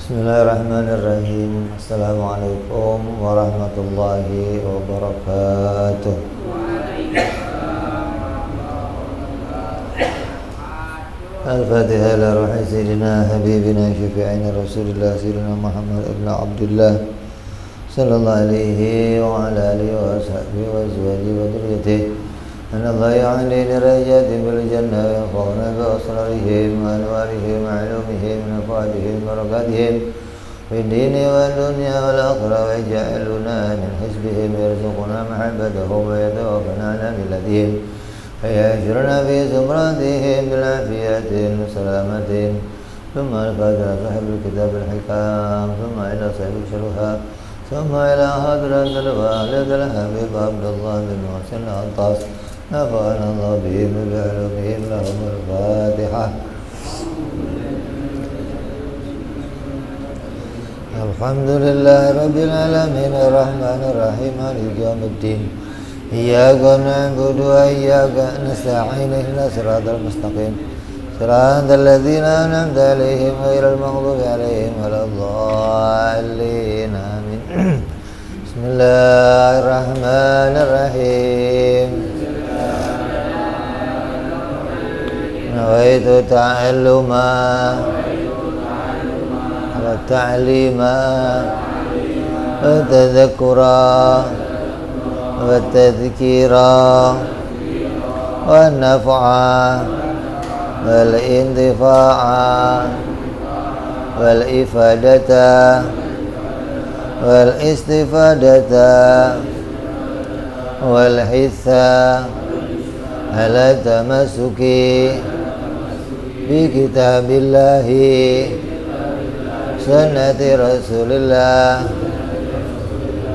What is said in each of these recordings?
Bismillahirrahmanirrahim. Assalamualaikum warahmatullahi wabarakatuh. Al-Fatihah ila ruhi sayyidina habibina syafi'ina Rasulillah sayyidina Muhammad ibn Abdullah sallallahu alaihi wa ala alihi wa sahbihi wa azwajihi wa dhurriyyatihi. Anna Allah ya'ali darajatin bil jannah wa yanfa'una bi asrarihim wa anwarihim wa 'ulumihim wa nafaatihim wa barakatihim fi dini wa dunya wal akhirah wa yaj'aluna min hizbihim yarzuquna mahabbatahum wa yatawaffana 'ala millatihim wa yahshuruna fi zumratihim bil 'afiyatin wa salamatin. Thumma al-Fatiha sahibul kitab al-hikam thumma ila sahibul syuruha thumma ila hadratil walidil habib Abdullah bin Muhsin al-Attas نفعنا الله بهم وبعلومهم لهم الفاتحة. الحمد لله رب العالمين الرحمن الرحيم مالك يوم الدين إياك نعبد وإياك نستعين اهدنا الصراط المستقيم صراط الذين أنعمت عليهم غير المغضوب عليهم ولا الضالين آمين. بسم الله الرحمن الرحيم. نويت تعلما وتعليما وتذكرا وتذكيرا والنفعا والانتفاعا والإفادة والاستفادة والحثا على التمسك بكتاب الله سنة رسول الله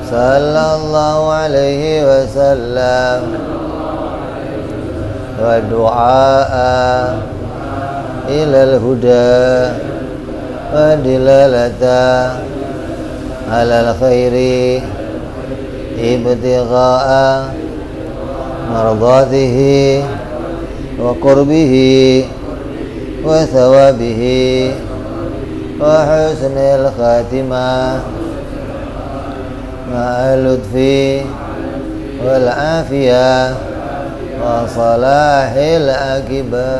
صلى الله عليه وسلم ودعاء إلى الهدى ودلالة على الخير ابتغاء مرضاته وقربه وثوابه وحسن الخاتمة مع اللطف والعافية وصلاح العاقبة.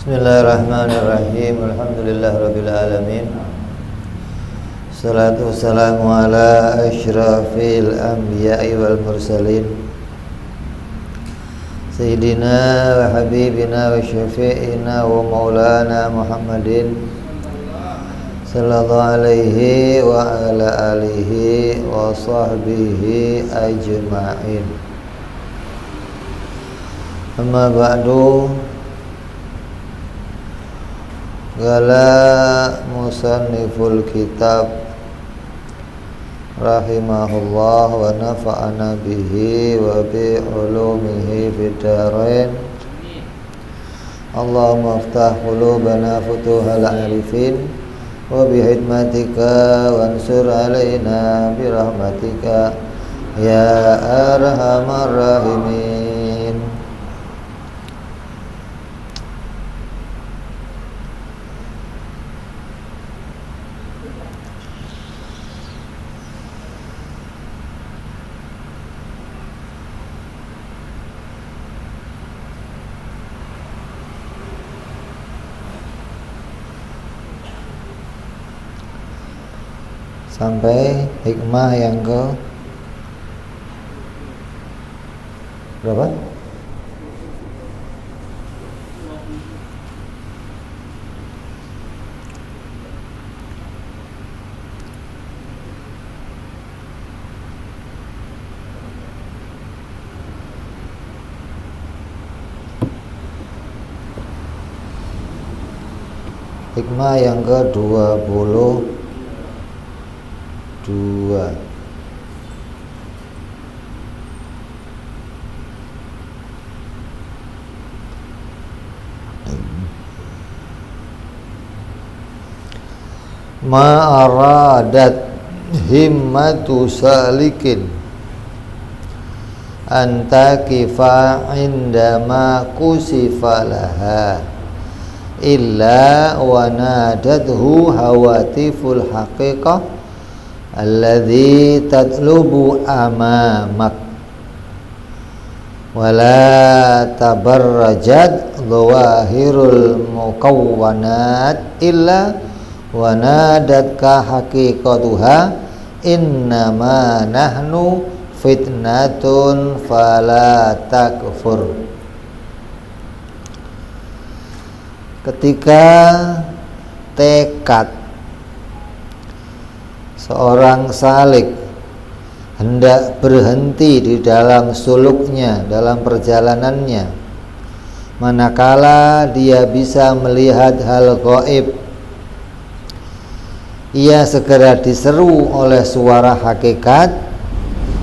Bismillahirrahmanirrahim. Alhamdulillah rabbil alamin. Salatu wassalamu ala asyrafil anbiya'i wal mursalin Sayyidina wa habibina wa syafi'ina wa maulana Muhammadin sallallahu alaihi wa ala alihi wa sahbihi ajma'in. Amma ba'du. Qala musanniful kitab rahimahullah wa nafa'ana bihi wa bi ulumihi fid dharain. Allahumma iftah qulubana futuhal arifin wa bi hikmatika wansur alaina bi rahmatika ya arhamar rahimin. Sampai hikmah yang ke berapa? Hikmah yang ke-22. ma'aradat himmatu salikin anta kifa indama kusifa laha illa wa nadathu hawatiful haqiqah alladhi tatlubu amamak wala tabarrajat dhawahirul mukawwanat illa wa nadatka haqiqatuha innama nahnu fitnatun fala takfur. Ketika tekad seorang salik hendak berhenti di dalam suluknya, dalam perjalanannya, manakala dia bisa melihat hal gaib, ia segera diseru oleh suara hakikat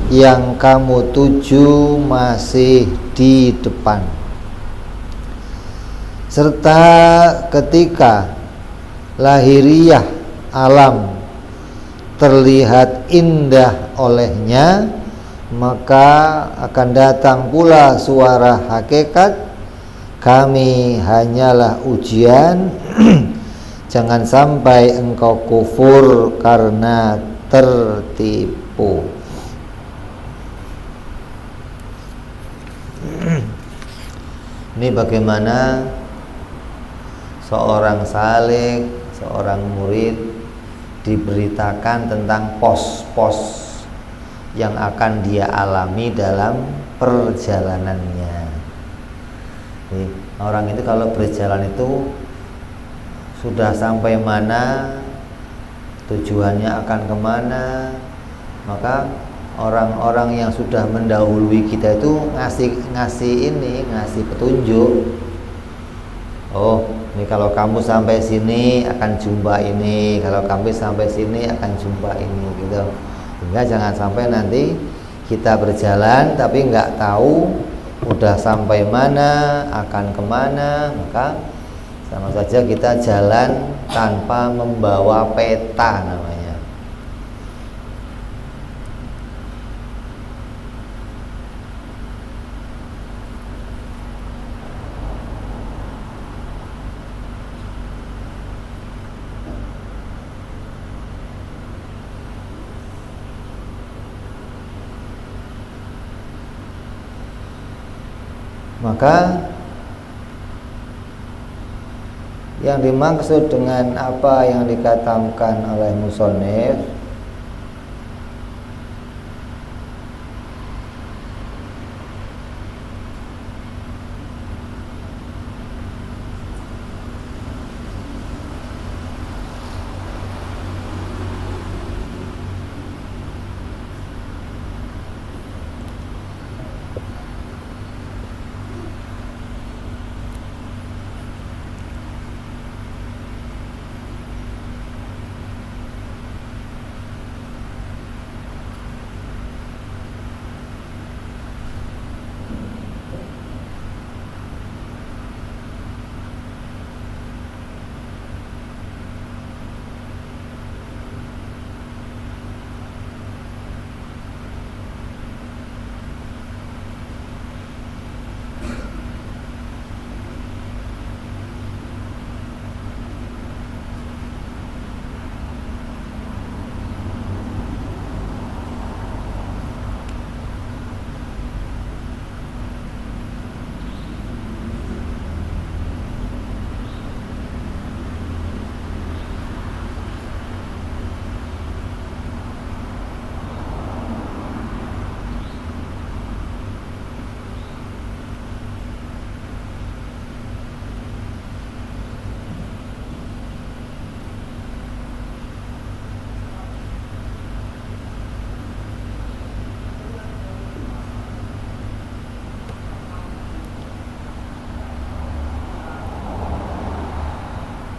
yang kamu tuju masih di depan. Serta ketika lahiriah alam terlihat indah olehnya, maka akan datang pula suara hakikat, kami hanyalah ujian, jangan sampai engkau kufur karena tertipu. Ini bagaimana seorang salik, seorang murid diberitakan tentang pos-pos yang akan dia alami dalam perjalanannya. Jadi, orang itu kalau berjalan itu sudah sampai mana, tujuannya akan kemana, maka orang-orang yang sudah mendahului kita itu ngasih petunjuk. Oh, ini kalau kamu sampai sini akan jumpa ini, kalau kamu sampai sini akan jumpa ini, gitu. Sehingga jangan sampai nanti kita berjalan tapi nggak tahu udah sampai mana, akan kemana, maka sama saja kita jalan tanpa membawa peta namanya. Maka yang dimaksud dengan apa yang dikatakan oleh musannif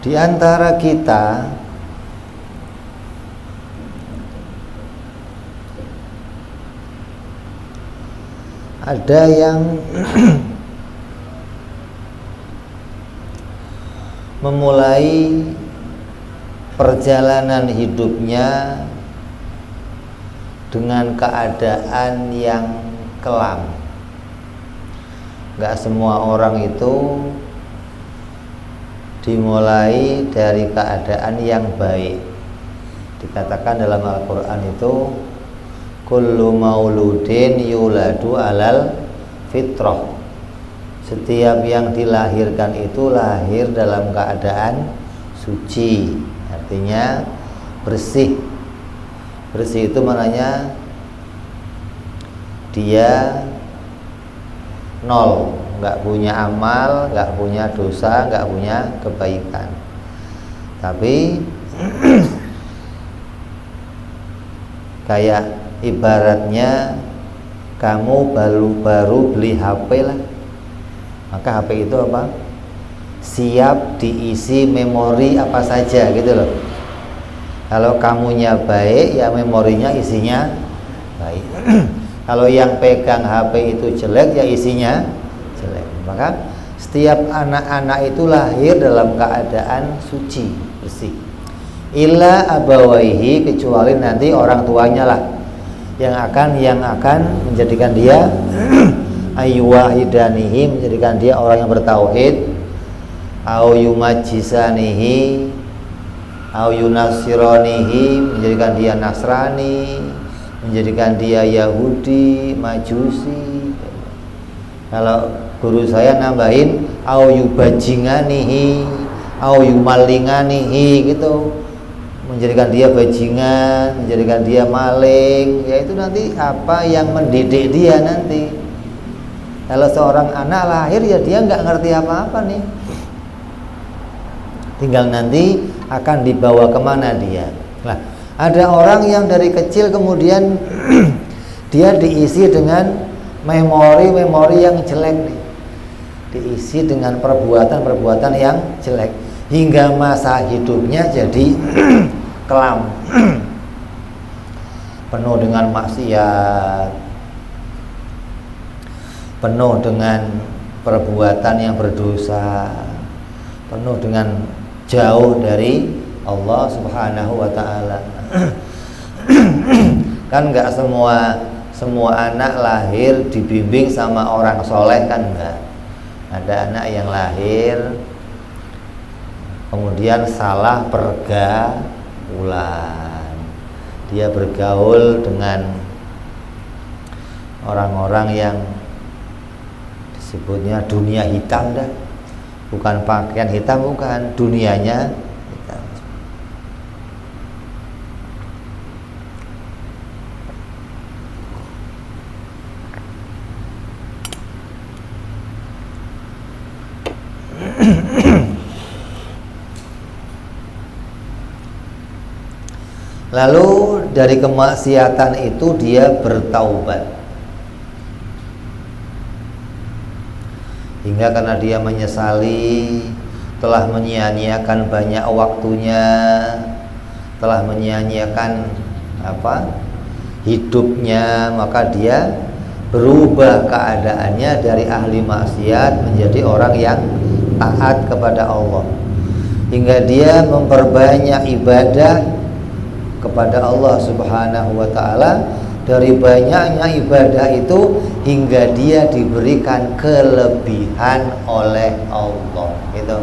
di antara kita ada yang memulai perjalanan hidupnya dengan keadaan yang kelam. Gak semua orang itu dimulai dari keadaan yang baik. Dikatakan dalam Al-Quran itu kullu mauludin yuladu alal fitrah. Setiap yang dilahirkan itu lahir dalam keadaan suci, artinya bersih. Bersih itu maknanya dia nol, nggak punya amal, nggak punya dosa, nggak punya kebaikan. Tapi kayak ibaratnya kamu baru beli HP lah, maka HP itu apa? Siap diisi memori apa saja gitu loh. Kalau kamunya baik, ya memorinya isinya baik. Kalau yang pegang HP itu jelek, ya isinya jelek. Maka setiap anak-anak itu lahir dalam keadaan suci, bersih. Illa abawaihi, kecuali nanti orang tuanya lah yang akan menjadikan dia ayyuwahidanihi, menjadikan dia orang yang bertauhid, au yumajjisanihi, au yunasironihi, menjadikan dia Nasrani, menjadikan dia Yahudi, Majusi. Kalau guru saya nambahin au yubajinganihi, au yumalinganihi gitu, menjadikan dia bajingan, menjadikan dia maling, yaitu nanti apa yang mendidik dia nanti. Kalau seorang anak lahir, ya dia nggak ngerti apa-apa nih, tinggal nanti akan dibawa kemana dia. Nah, ada orang yang dari kecil kemudian dia diisi dengan memori-memori yang jelek nih, diisi dengan perbuatan-perbuatan yang jelek, hingga masa hidupnya jadi kelam, penuh dengan maksiat, penuh dengan perbuatan yang berdosa, penuh dengan jauh dari Allah Subhanahu wa ta'ala. Kan enggak semua anak lahir dibimbing sama orang soleh, kan enggak. Ada anak yang lahir kemudian salah pergaulan, dia bergaul dengan orang-orang yang disebutnya dunia hitam dah. Bukan pakaian hitam, bukan, dunianya hitam. Lalu dari kemaksiatan itu dia bertaubat, hingga karena dia menyesali telah menyia-nyiakan banyak waktunya, telah menyia-nyiakan hidupnya, maka dia berubah keadaannya dari ahli maksiat menjadi orang yang taat kepada Allah, hingga dia memperbanyak ibadah kepada Allah Subhanahu wa ta'ala. Dari banyaknya ibadah itu hingga dia diberikan kelebihan oleh Allah gitu.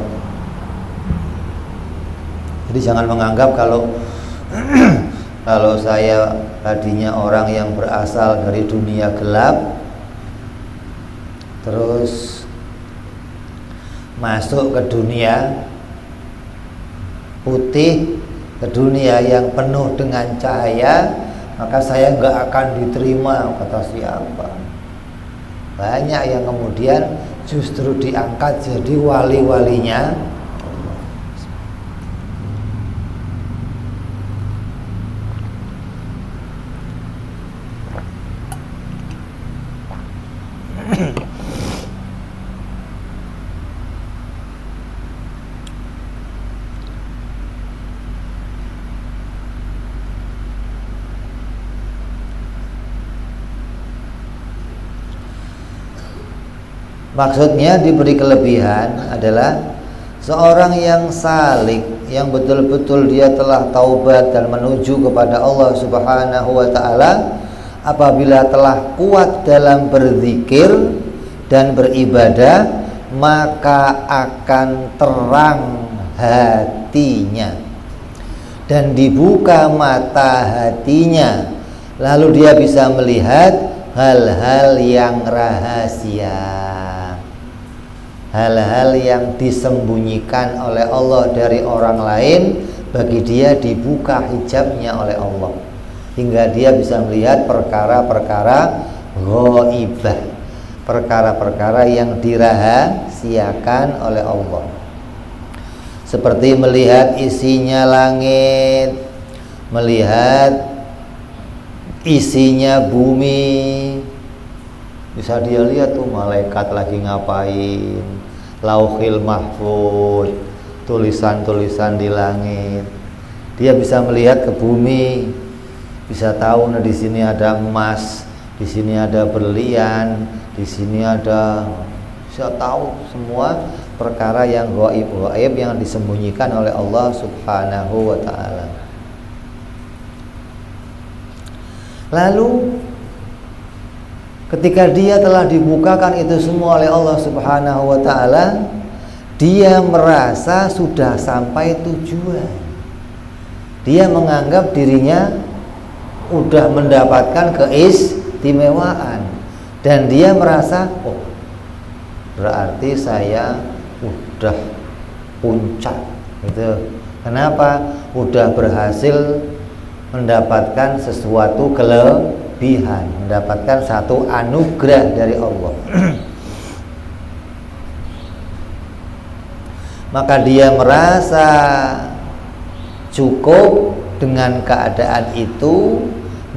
Jadi jangan menganggap kalau saya tadinya orang yang berasal dari dunia gelap, terus masuk ke dunia putih, ke dunia yang penuh dengan cahaya, maka saya nggak akan diterima, kata siapa. Banyak yang kemudian justru diangkat jadi wali-walinya. Maksudnya diberi kelebihan adalah Seorang yang salik, yang betul-betul dia telah taubat dan menuju kepada Allah Subhanahu wa taala, apabila telah kuat dalam berzikir dan beribadah, maka akan terang hatinya dan dibuka mata hatinya, lalu dia bisa melihat hal-hal yang rahasia, hal-hal yang disembunyikan oleh Allah dari orang lain. Bagi dia dibuka hijabnya oleh Allah, hingga dia bisa melihat perkara-perkara ghaibah, perkara-perkara yang dirahasiakan oleh Allah, seperti melihat isinya langit, melihat isinya bumi. Bisa dia lihat tuh malaikat lagi ngapain, lauhil mahfuz, tulisan-tulisan di langit. Dia bisa melihat ke bumi, bisa tahu nah di sini ada emas, di sini ada berlian, di sini ada, bisa tahu semua perkara yang gaib yang disembunyikan oleh Allah Subhanahu wa taala. Lalu ketika dia telah dibukakan itu semua oleh Allah Subhanahu wa taala, dia merasa sudah sampai tujuan. Dia menganggap dirinya sudah mendapatkan keistimewaan, dan dia merasa, oh, berarti saya udah puncak gitu. Kenapa? Udah berhasil mendapatkan sesuatu kelebihan, mendapatkan satu anugerah dari Allah. Maka dia merasa cukup dengan keadaan itu,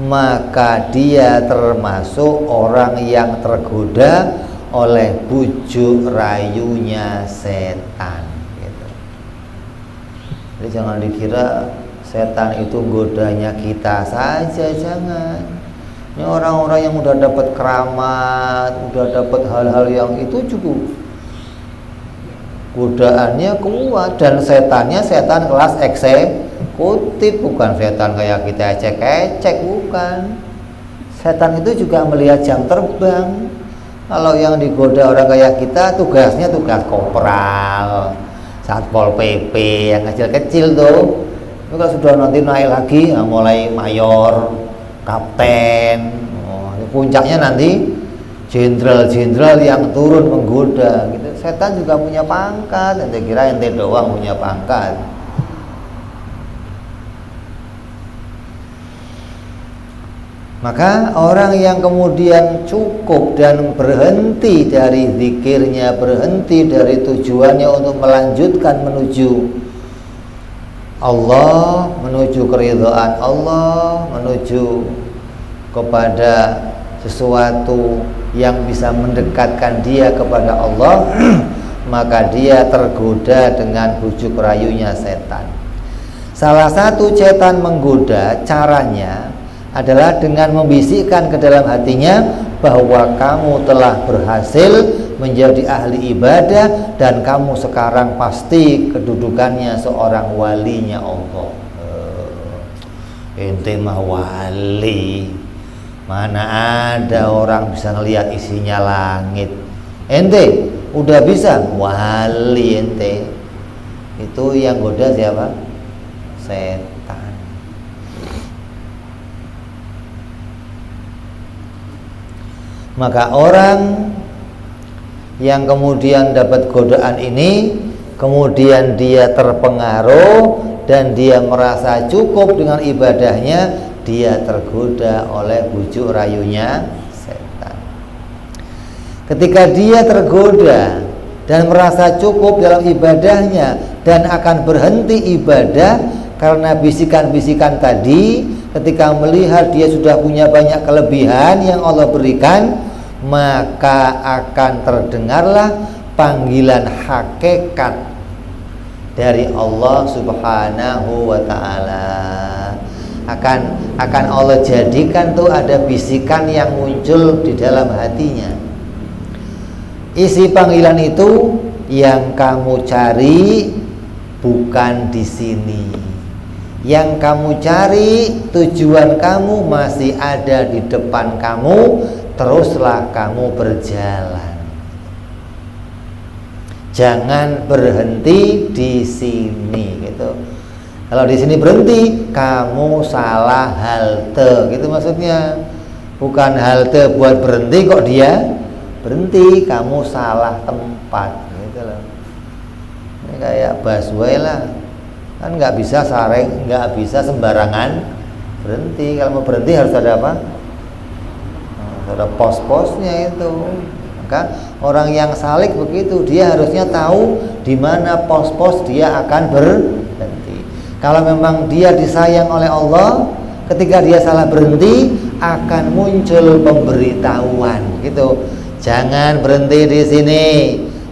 maka dia termasuk orang yang tergoda oleh bujuk rayunya setan gitu. Jadi jangan dikira setan itu godanya kita saja, jangan. Ini orang-orang yang udah dapat keramat, udah dapat hal-hal yang itu cukup, godaannya kuat. Dan setannya setan kelas eksekutif, bukan setan kayak kita ecek-ecek, bukan. Setan itu juga melihat jam terbang. Kalau yang digoda orang kayak kita, tugasnya tugas kopral, satpol PP yang kecil-kecil tuh. Kalau sudah nanti naik lagi, nah mulai mayor, kapten, puncaknya nanti jenderal-jenderal yang turun menggoda gitu. Setan juga punya pangkat, ente kira ente doang punya pangkat. Maka orang yang kemudian cukup dan berhenti dari zikirnya, berhenti dari tujuannya untuk melanjutkan menuju Allah, menuju keridhaan Allah, menuju kepada sesuatu yang bisa mendekatkan dia kepada Allah, maka dia tergoda dengan bujuk rayunya setan. Salah satu setan menggoda caranya adalah dengan membisikkan ke dalam hatinya bahwa kamu telah berhasil menjadi ahli ibadah dan kamu sekarang pasti kedudukannya seorang walinya Allah. Ente mah wali, mana ada orang bisa ngelihat isinya langit. Ente udah bisa wali, ente itu yang goda siapa? Setan. Maka orang yang kemudian dapat godaan ini, kemudian dia terpengaruh dan dia merasa cukup dengan ibadahnya, dia tergoda oleh bujuk rayunya setan. Ketika dia tergoda dan merasa cukup dalam ibadahnya dan akan berhenti ibadah karena bisikan-bisikan tadi, ketika melihat dia sudah punya banyak kelebihan yang Allah berikan, maka akan terdengarlah panggilan hakikat dari Allah Subhanahu wa ta'ala. Akan Allah jadikan tuh ada bisikan yang muncul di dalam hatinya. Isi panggilan itu Yang kamu cari bukan di sini. Yang kamu cari, tujuan kamu masih ada di depan kamu. Teruslah kamu berjalan. Jangan berhenti di sini gitu. Kalau di sini berhenti, kamu salah halte gitu maksudnya. Bukan halte buat berhenti kok dia berhenti, kamu salah tempat gitu loh. Ini kayak busway lah. Kan nggak bisa sareng, nggak bisa sembarangan berhenti. Kalau mau berhenti harus ada apa? Harus ada pos-posnya itu. Maka orang yang salik begitu, dia harusnya tahu di mana pos-pos dia akan berhenti. Kalau memang dia disayang oleh Allah, ketika dia salah berhenti akan muncul pemberitahuan gitu. Jangan berhenti di sini,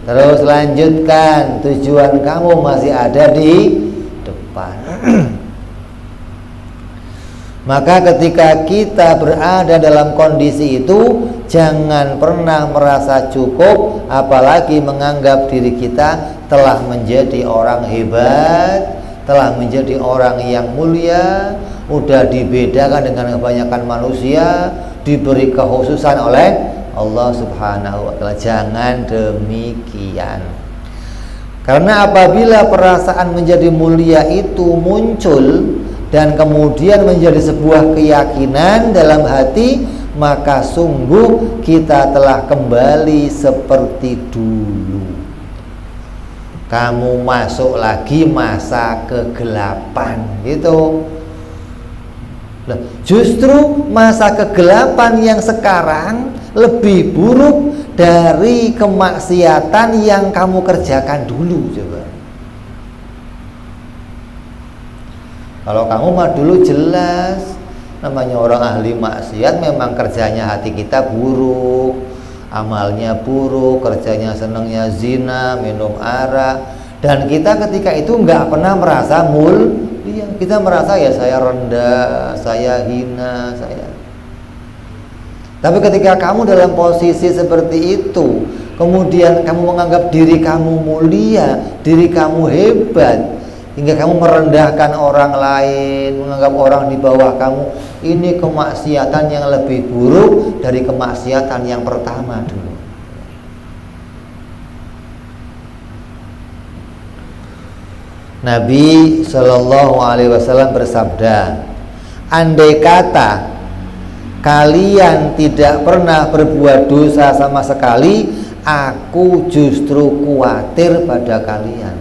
terus lanjutkan, tujuan kamu masih ada di depan. Maka ketika kita berada dalam kondisi itu, jangan pernah merasa cukup, apalagi menganggap diri kita telah menjadi orang hebat, telah menjadi orang yang mulia, udah dibedakan dengan kebanyakan manusia, diberi kekhususan oleh Allah Subhanahu wa ta'ala. Jangan demikian. Karena apabila perasaan menjadi mulia itu muncul dan kemudian menjadi sebuah keyakinan dalam hati, maka sungguh kita telah kembali seperti dulu. Kamu masuk lagi masa kegelapan gitu. Nah, justru masa kegelapan yang sekarang lebih buruk dari kemaksiatan yang kamu kerjakan dulu. Coba, kalau kamu mah dulu jelas, namanya orang ahli maksiat memang kerjanya hati kita buruk, amalnya buruk, kerjanya senangnya zina, minum arak, dan kita ketika itu nggak pernah merasa mulia. Kita merasa ya saya rendah, saya hina, saya. Tapi ketika kamu dalam posisi seperti itu, kemudian kamu menganggap diri kamu mulia, diri kamu hebat, hingga kamu merendahkan orang lain, menganggap orang di bawah kamu, ini kemaksiatan yang lebih buruk dari kemaksiatan yang pertama dulu. Nabi Shallallahu Alaihi Wasallam bersabda, andai kata kalian tidak pernah berbuat dosa sama sekali, aku justru khawatir pada kalian.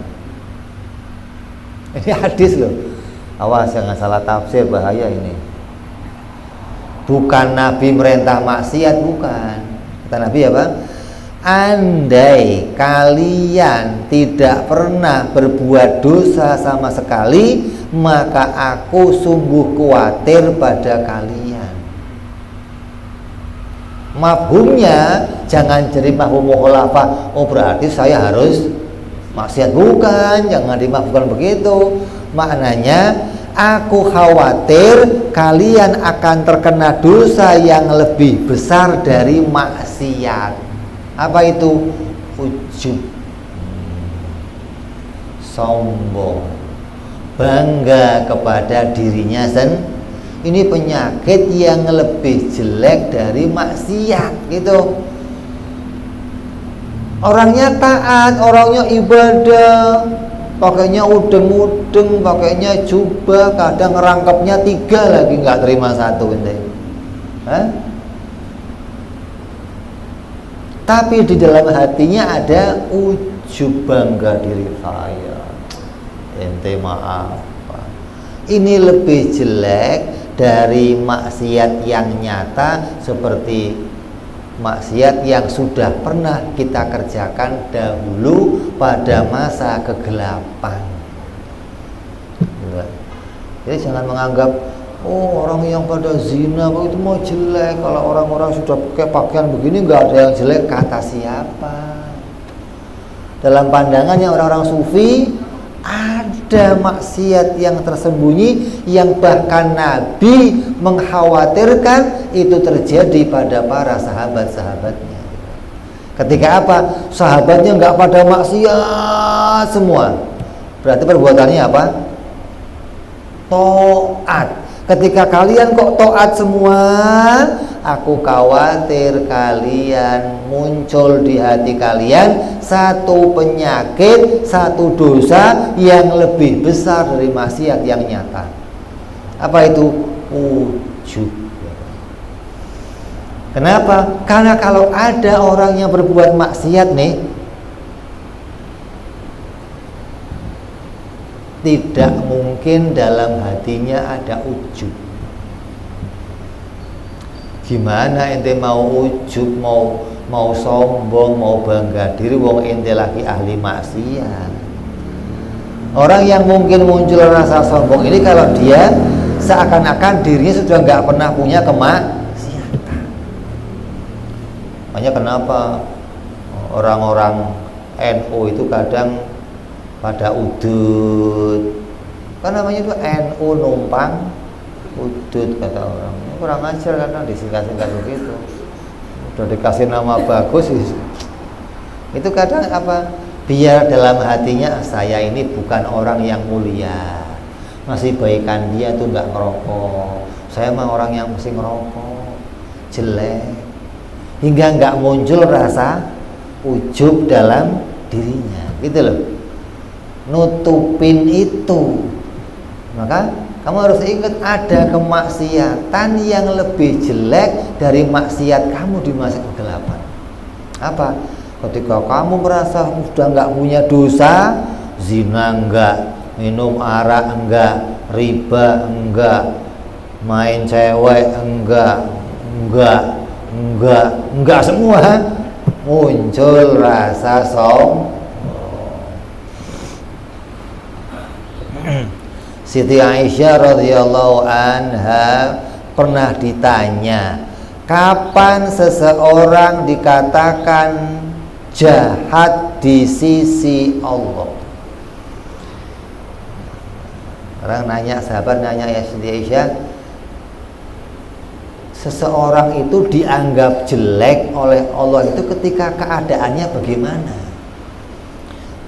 Ini hadis loh. Awas jangan salah tafsir, bahaya ini. Bukan Nabi merintah maksiat, bukan. Kata Nabi apa? Andai kalian tidak pernah berbuat dosa sama sekali, maka aku sungguh khawatir pada kalian. Mafhumnya jangan jadi mafhum mukhalafah. Oh berarti saya harus maksiat, bukan, jangan dimafhumkan begitu. Maknanya aku khawatir kalian akan terkena dosa yang lebih besar dari maksiat. Apa itu? Ujub, sombong, bangga kepada dirinya sendiri. Ini penyakit yang lebih jelek dari maksiat gitu. Orangnya taat, orangnya ibadah, pakainya udeng-udeng, pakainya jubah, kadang rangkapnya 3 lagi, nggak terima 1 ini. Tapi di dalam hatinya ada ujub, bangga diri saya. Ente maaf. Ini lebih jelek dari maksiat yang nyata, seperti maksiat yang sudah pernah kita kerjakan dahulu pada masa kegelapan. Jadi jangan menganggap oh orang yang pada zina itu mau jelek, kalau orang-orang sudah pakai pakaian begini nggak ada yang jelek. Kata siapa? Dalam pandangannya orang-orang sufi ada maksiat yang tersembunyi yang bahkan Nabi mengkhawatirkan itu terjadi pada para sahabat-sahabatnya. Ketika apa? Sahabatnya nggak pada maksiat semua. Berarti perbuatannya apa? Taat. Ketika kalian kok taat semua, aku khawatir kalian muncul di hati kalian satu penyakit, satu dosa yang lebih besar dari maksiat yang nyata. Apa itu? Ujub. Kenapa? Karena kalau ada orang yang berbuat maksiat nih, tidak mungkin dalam hatinya ada ujub. Gimana ente mau ujub, mau sombong, mau bangga diri, wong ente lagi ahli maksiat. Orang yang mungkin muncul rasa sombong ini kalau dia seakan-akan dirinya sudah nggak pernah punya kemaksiatan. Makanya kenapa orang-orang NU itu kadang pada udut, kan namanya itu NU numpang udut kata orang. Kurang ajar kadang disingkat-singkat begitu. Udah dikasih nama bagus, itu kadang apa? Biar dalam hatinya saya ini bukan orang yang mulia, masih baikan dia tuh nggak ngerokok. Saya mah orang yang mesti ngerokok, jelek, hingga nggak muncul rasa ujub dalam dirinya, gitu loh. Nutupin itu, maka kamu harus ingat ada kemaksiatan yang lebih jelek dari maksiat kamu di masa kegelapan. Apa? Ketika kamu merasa sudah nggak punya dosa, zina enggak, minum arak enggak, riba enggak, main cewek enggak semua, muncul rasa sombong. Siti Aisyah radhiyallahu anha pernah ditanya, kapan seseorang dikatakan jahat di sisi Allah? Orang nanya, sahabat nanya ya Siti Aisyah, seseorang itu dianggap jelek oleh Allah itu ketika keadaannya bagaimana?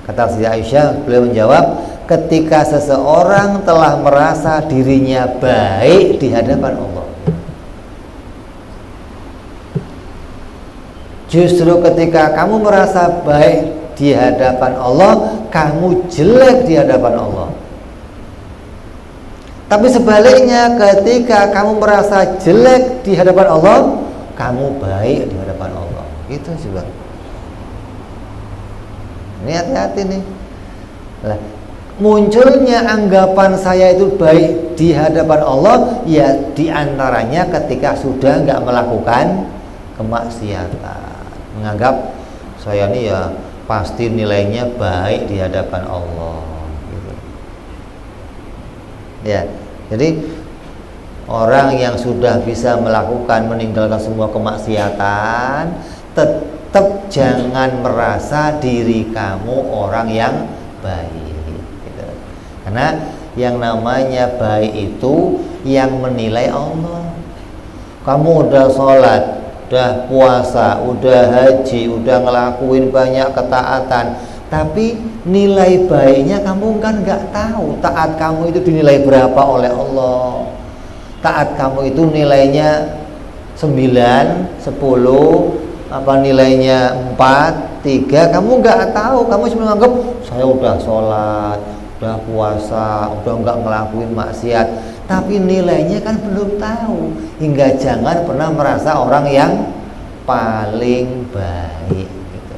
Kata Siti Aisyah, beliau menjawab, ketika seseorang telah merasa dirinya baik di hadapan Allah. Justru ketika kamu merasa baik di hadapan Allah, kamu jelek di hadapan Allah. Tapi sebaliknya, ketika kamu merasa jelek di hadapan Allah, kamu baik di hadapan Allah. Itu juga. Ini hati-hati nih. Nah, munculnya anggapan saya itu baik di hadapan Allah, ya diantaranya ketika sudah nggak melakukan kemaksiatan, menganggap saya ini ya pasti nilainya baik di hadapan Allah, gitu. Ya, jadi orang yang sudah bisa melakukan, meninggalkan semua kemaksiatan, tetap jangan merasa diri kamu orang yang baik. Karena yang namanya baik itu yang menilai Allah. Kamu udah sholat, udah puasa, udah haji, udah ngelakuin banyak ketaatan, tapi nilai baiknya kamu kan nggak tahu. Taat kamu itu dinilai berapa oleh Allah. Taat kamu itu nilainya 9, 10, apa nilainya 4, 3, kamu nggak tahu. Kamu cuma menganggap saya udah sholat, udah puasa, udah nggak ngelakuin maksiat, tapi nilainya kan belum tahu. Hingga jangan pernah merasa orang yang paling baik, gitu.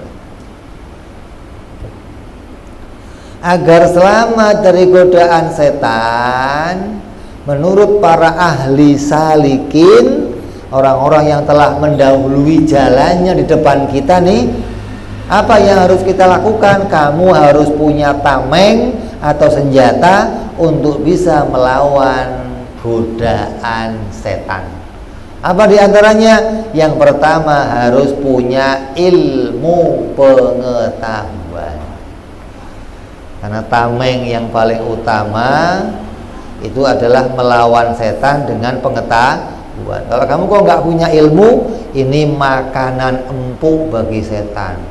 Agar selamat dari godaan setan, menurut para ahli salikin, orang-orang yang telah mendahului jalannya di depan kita nih, apa yang harus kita lakukan? Kamu harus punya tameng atau senjata untuk bisa melawan godaan setan. Apa diantaranya? Yang pertama, harus punya ilmu pengetahuan. Karena tameng yang paling utama itu adalah melawan setan dengan pengetahuan. Kalau kamu kok nggak punya ilmu, ini makanan empuk bagi setan.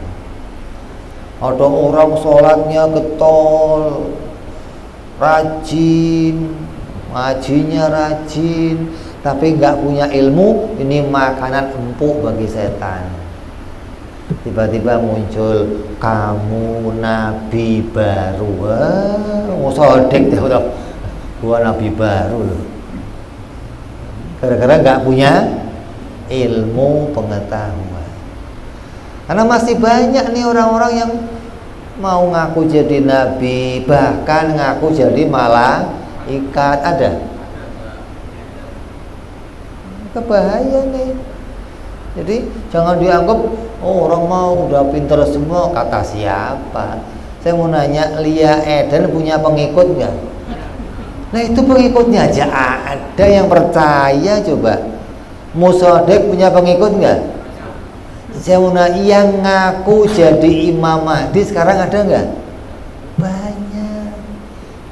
Ada orang sholatnya getol, rajin, ngajinya rajin, tapi nggak punya ilmu, ini makanan empuk bagi setan. Tiba-tiba muncul, kamu nabi baru. Wah, sodek deh, gua nabi baru loh. Gara-gara nggak punya ilmu pengetahuan. Karena masih banyak nih orang-orang yang mau ngaku jadi nabi, bahkan ngaku jadi malaikat. Ada. Kebahaya nih. Jadi jangan dianggap orang mau udah pinter semua. Kata siapa? Saya mau nanya, Lia Eden punya pengikut nggak? Nah itu pengikutnya aja ada yang percaya. Coba Musodek punya pengikut nggak? Saya mau nanya, yang ngaku jadi Imam Mahdi sekarang ada nggak? Banyak.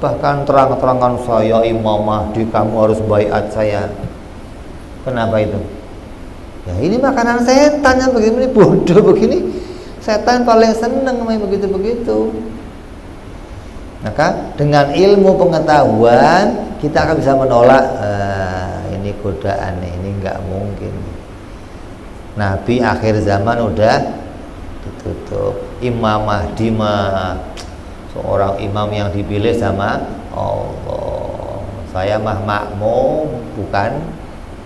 Bahkan terang-terangan, saya Imam Mahdi, kamu harus baiat saya. Kenapa itu? Ya ini makanan setan yang begini, bodoh begini. Setan paling seneng main begitu-begitu. Maka dengan ilmu pengetahuan kita akan bisa menolak ini godaan, ini nggak mungkin. Nabi akhir zaman udah ditutup. Imam Mahdi mah seorang imam yang dipilih sama Allah. Saya mah makmum, bukan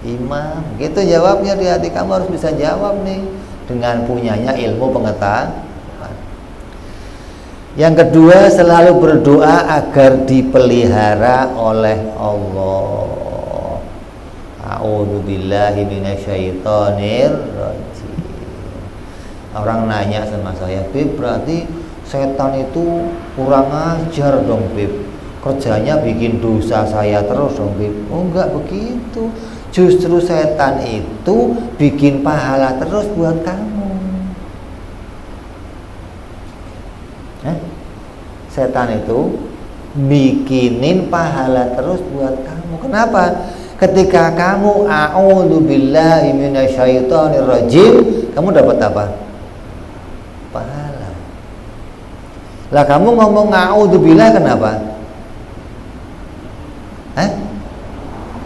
imam. Gitu jawabnya di hati. Kamu harus bisa jawab nih dengan punyanya ilmu pengetahuan. Yang kedua, selalu berdoa agar dipelihara oleh Allah. A'udzubillahi minasyaitonir rajim. Orang nanya sama saya, Bib, berarti setan itu kurang ajar dong, Bib. Kerjanya bikin dosa saya terus dong, Bib. Oh, enggak begitu. Justru setan itu bikin pahala terus buat kamu. Setan itu bikinin pahala terus buat kamu. Kenapa? Ketika kamu a'udzubillahi minasyaitonirrajim, kamu dapat apa? Pahala. Lah kamu ngomong a'udzubillah kenapa?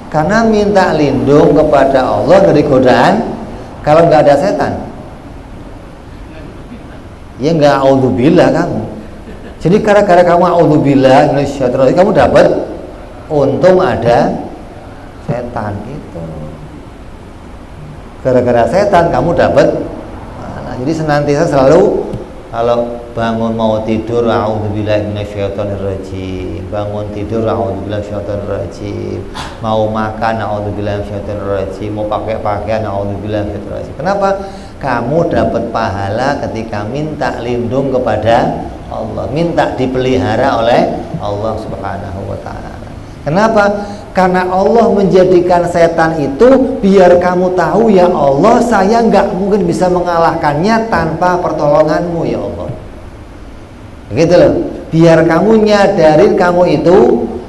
Karena minta lindung kepada Allah dari godaan. Kalau nggak ada setan, ya nggak a'udzubillah kamu. Jadi gara-gara kamu a'udzubillah minasyaitonirrajim, kamu dapat untung ada setan itu. Gara-gara setan kamu dapat. Jadi senantiasa selalu kalau bangun mau tidur a'udzubillahi minasyaitonirrajim, bangun tidur a'udzubillahi minasyaitonirrajim, mau makan a'udzubillahi minasyaitonirrajim, mau pakai pakaian a'udzubillahi minasyaitonirrajim. Kenapa? Kamu dapat pahala ketika minta lindung kepada Allah, minta dipelihara oleh Allah Subhanahu wa ta'ala. Kenapa? Karena Allah menjadikan setan itu biar kamu tahu, ya Allah, saya nggak mungkin bisa mengalahkannya tanpa pertolonganmu, ya Allah. Begitu loh. Biar kamu nyadarin kamu itu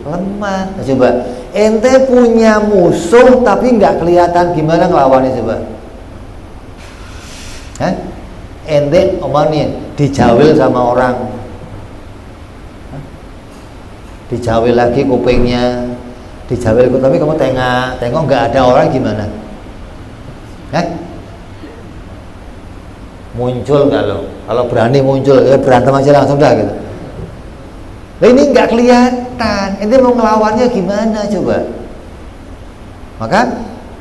lemah. Nah, coba ente punya musuh tapi nggak kelihatan, gimana ngelawannya coba? Ente omongin dijawil sama orang, dijawil lagi kupingnya, dijawil tapi kamu tengok nggak ada orang, gimana? Muncul nggak lo? Kalau berani muncul, ya berantem aja langsung dah gitu. Nah, ini nggak kelihatan, ente mau ngelawannya gimana coba? Maka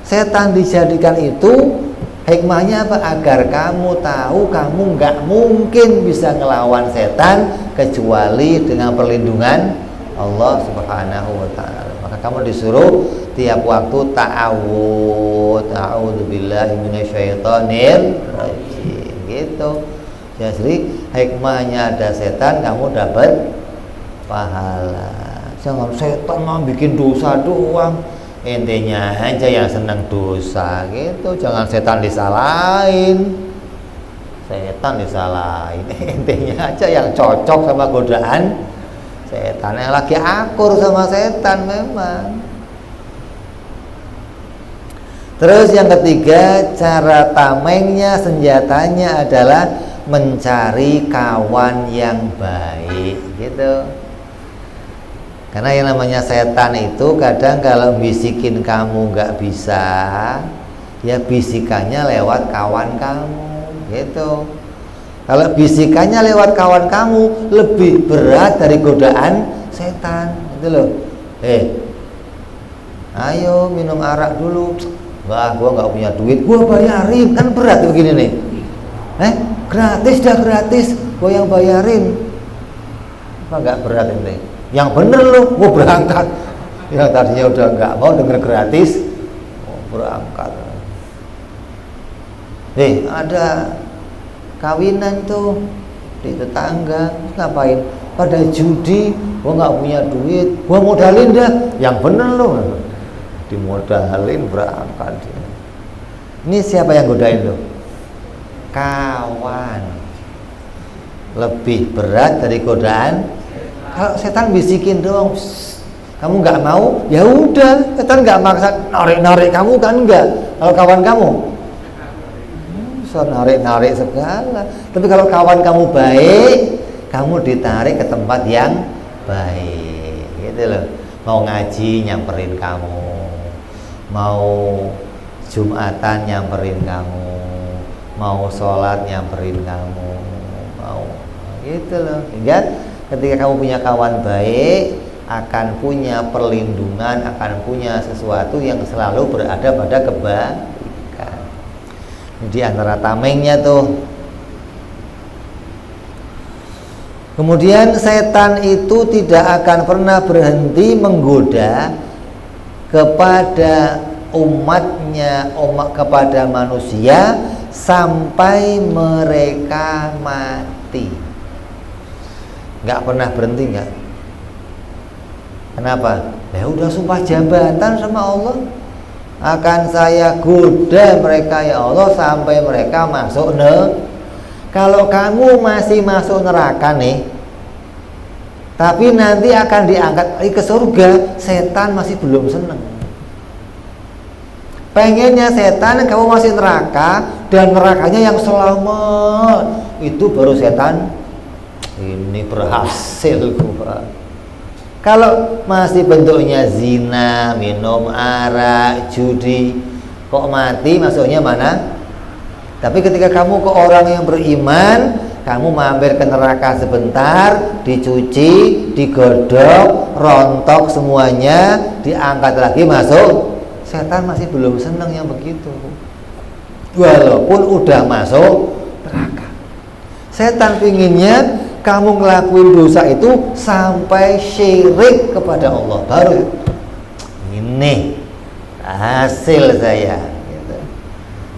setan dijadikan itu hikmahnya apa? Agar kamu tahu kamu nggak mungkin bisa ngelawan setan kecuali dengan perlindungan Allah Subhanahu wa ta'ala. Maka kamu disuruh tiap waktu ta'awud, a'udzubillahi minasyaitonir rajim, gitu. Jadi hikmahnya ada setan, kamu dapat pahala. Jangan setan mau bikin dosa doang, intinya aja yang senang dosa gitu. Jangan setan disalahin, intinya aja yang cocok sama godaan setan, yang lagi akur sama setan memang. Terus yang ketiga, cara tamengnya, senjatanya adalah mencari kawan yang baik, gitu. Karena yang namanya setan itu kadang kalau bisikin kamu nggak bisa, ya bisikannya lewat kawan kamu, gitu. Kalau bisikannya lewat kawan kamu lebih berat dari godaan setan, gitu loh. Ayo minum arak dulu. Wah, gua nggak punya duit, gua bayarin, kan berat begini nih. Gratis dah, gratis, gua yang bayarin. Apa nggak berat ini? Yang bener loh, gua berangkat. Yang tadinya udah nggak mau denger gratis, berangkat. Ada kawinan tuh di tetangga, ngapain? Pada judi, gua nggak punya duit, gua modalin dah. Yang bener loh. Dimodalin berangkat. Ini siapa yang godain lo? Kawan. Lebih berat dari godaan. Kalau setan bisikin doang, kamu nggak mau, ya udah, setan nggak maksa narik kamu kan enggak. Kalau kawan kamu, so narik segala. Tapi kalau kawan kamu baik, kamu ditarik ke tempat yang baik, gitu loh. Mau ngaji nyamperin kamu, mau Jumatan nyamperin kamu, mau sholat nyamperin kamu, mau gitu loh. Hingga ketika kamu punya kawan baik, akan punya perlindungan, akan punya sesuatu yang selalu berada pada kebaikan. Di antara tamengnya tuh. Kemudian setan itu tidak akan pernah berhenti menggoda kepada umatnya, kepada manusia sampai mereka mati. Nggak pernah berhenti, nggak. Kenapa? Ya udah sumpah jabatan sama Allah, akan saya goda mereka ya Allah sampai mereka masuk neraka. Kalau kamu masih masuk neraka nih, tapi nanti akan diangkat ke surga, setan masih belum seneng. Pengennya setan kamu masih neraka dan nerakanya yang selamat, itu baru setan ini berhasil gua. Kalau masih bentuknya zina, minum arak, judi, kok mati masuknya mana? Tapi ketika kamu ke orang yang beriman, kamu mampir ke neraka sebentar, dicuci, digodok, rontok semuanya, diangkat lagi masuk. Setan masih belum senang yang begitu, walaupun udah masuk neraka. Setan pinginnya kamu ngelakuin dosa itu sampai syirik kepada Allah, baru ini hasil saya.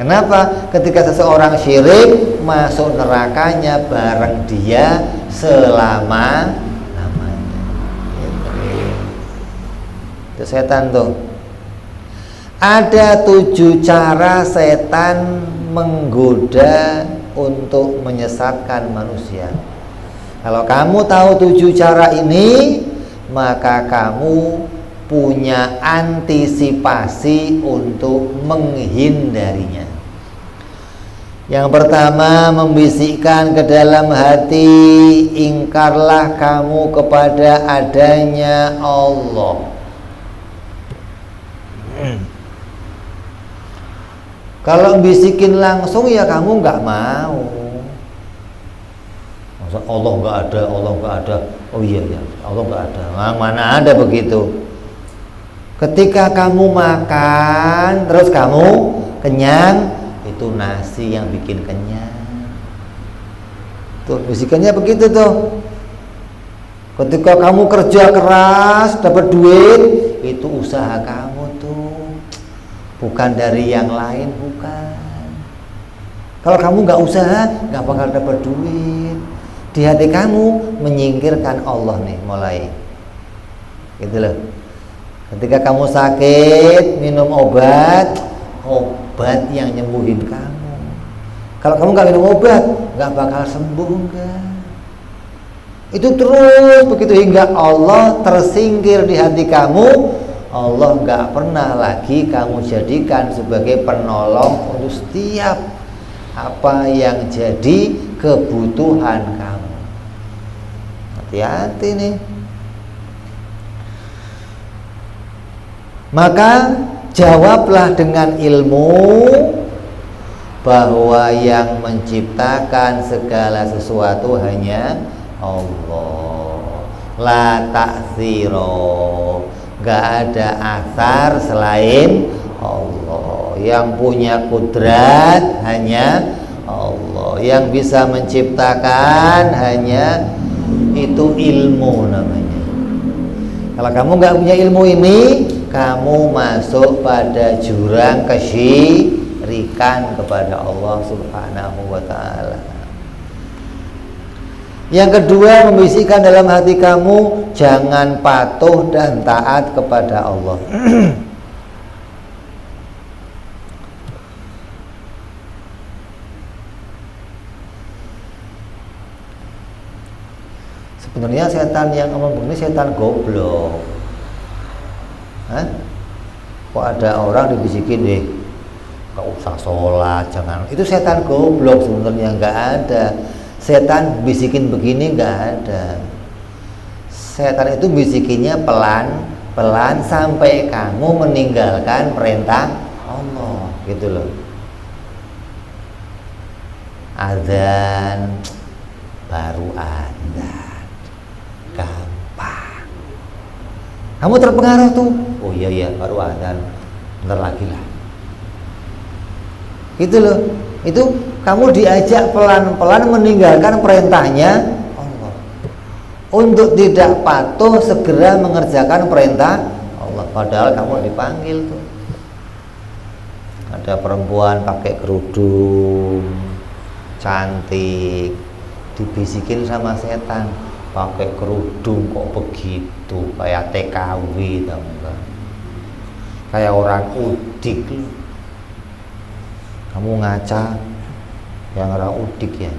Kenapa? Ketika seseorang syirik, masuk nerakanya bareng dia selama-lamanya. Itu setan tuh. Ada 7 cara setan menggoda untuk menyesatkan manusia. Kalau kamu tahu 7 cara ini, maka kamu punya antisipasi untuk menghindarinya. Yang pertama, membisikkan ke dalam hati, ingkarlah kamu kepada adanya Allah. Kalau bisikin langsung ya kamu nggak mau. Masa Allah nggak ada, Allah nggak ada. Oh iya ya, Allah nggak ada. Nah, mana ada begitu? Ketika kamu makan terus kamu kenyang, itu nasi yang bikin kenyang. Tuh bisikannya begitu tuh. Ketika kamu kerja keras dapat duit, itu usaha kamu tuh, bukan dari yang lain, bukan. Kalau kamu nggak usaha, nggak bakal dapat duit. Di hati kamu menyingkirkan Allah nih mulai, gitu loh. Ketika kamu sakit, minum obat yang nyembuhin kamu. Kalau kamu nggak minum obat, nggak bakal sembuh, enggak. Itu terus begitu hingga Allah tersingkir di hati kamu, Allah nggak pernah lagi kamu jadikan sebagai penolong untuk setiap apa yang jadi kebutuhan kamu. Hati-hati nih. Maka jawablah dengan ilmu bahwa yang menciptakan segala sesuatu hanya Allah. La ta'thiro, gak ada asar selain Allah. Yang punya kudrat hanya Allah. Yang bisa menciptakan hanya itu ilmu namanya. Kalau kamu gak punya ilmu ini, kamu masuk pada jurang kesyirikan kepada Allah Subhanahu wa ta'ala. Yang kedua, membisikkan dalam hati kamu, jangan patuh dan taat kepada Allah. Sebenarnya setan yang ngomong begini setan goblok. Hah? Kok ada orang dibisikin deh, gak usah sholat, jangan. Itu setan goblok sebenarnya, nggak ada. Setan bisikin begini nggak ada. Setan itu bisikinnya pelan-pelan sampai kamu meninggalkan perintah Allah, gitu loh. Azan baru azan, gampang. Kamu terpengaruh tuh. Oh iya baru azan, bentar lagi lah. Gitu loh. Itu kamu diajak pelan-pelan meninggalkan perintahnya Allah. Untuk tidak patuh segera mengerjakan perintah Allah. Padahal kamu dipanggil tuh. Ada perempuan pakai kerudung cantik, dibisikin sama setan, pakai kerudung kok begitu, kayak TKW tau enggak? Kayak orang udik loh. Kamu ngaca yang orang udik ya.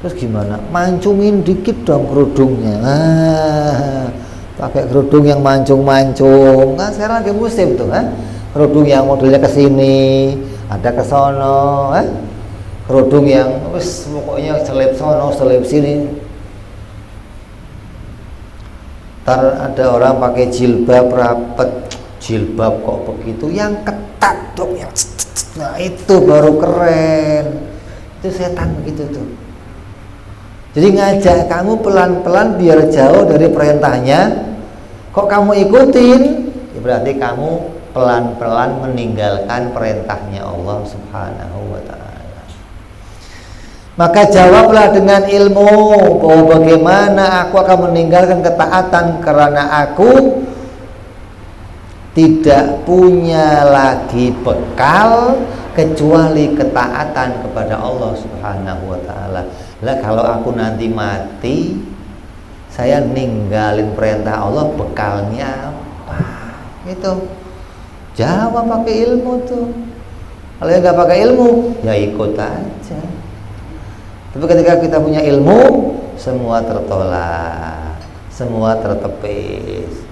Terus gimana? Mancungin dikit dong kerudungnya. Pakai kerudung yang mancung-mancung. Kan sekarang lagi musim tuh, kerudung yang modelnya ke sini, ada ke sono, kerudung yang wis pokoknya selip sono, selip sini. Ntar ada orang pakai jilbab rapet, jilbab kok begitu, yang ketat dong, yang nah itu baru keren. Itu setan begitu tuh. Jadi ngajak kamu pelan-pelan biar jauh dari perintahnya. Kok kamu ikutin? Ya berarti kamu pelan-pelan meninggalkan perintahnya Allah Subhanahu wa ta'ala. Maka jawablah dengan ilmu bahwa bagaimana aku akan meninggalkan ketaatan karena aku tidak punya lagi bekal kecuali ketaatan kepada Allah Subhanahu wa ta'ala. Lah kalau aku nanti mati, saya ninggalin perintah Allah, bekalnya apa? Itu jawab pakai ilmu tuh. Kalau nggak pakai ilmu, ya ikut aja. Tapi ketika kita punya ilmu, semua tertolak, semua tertepis.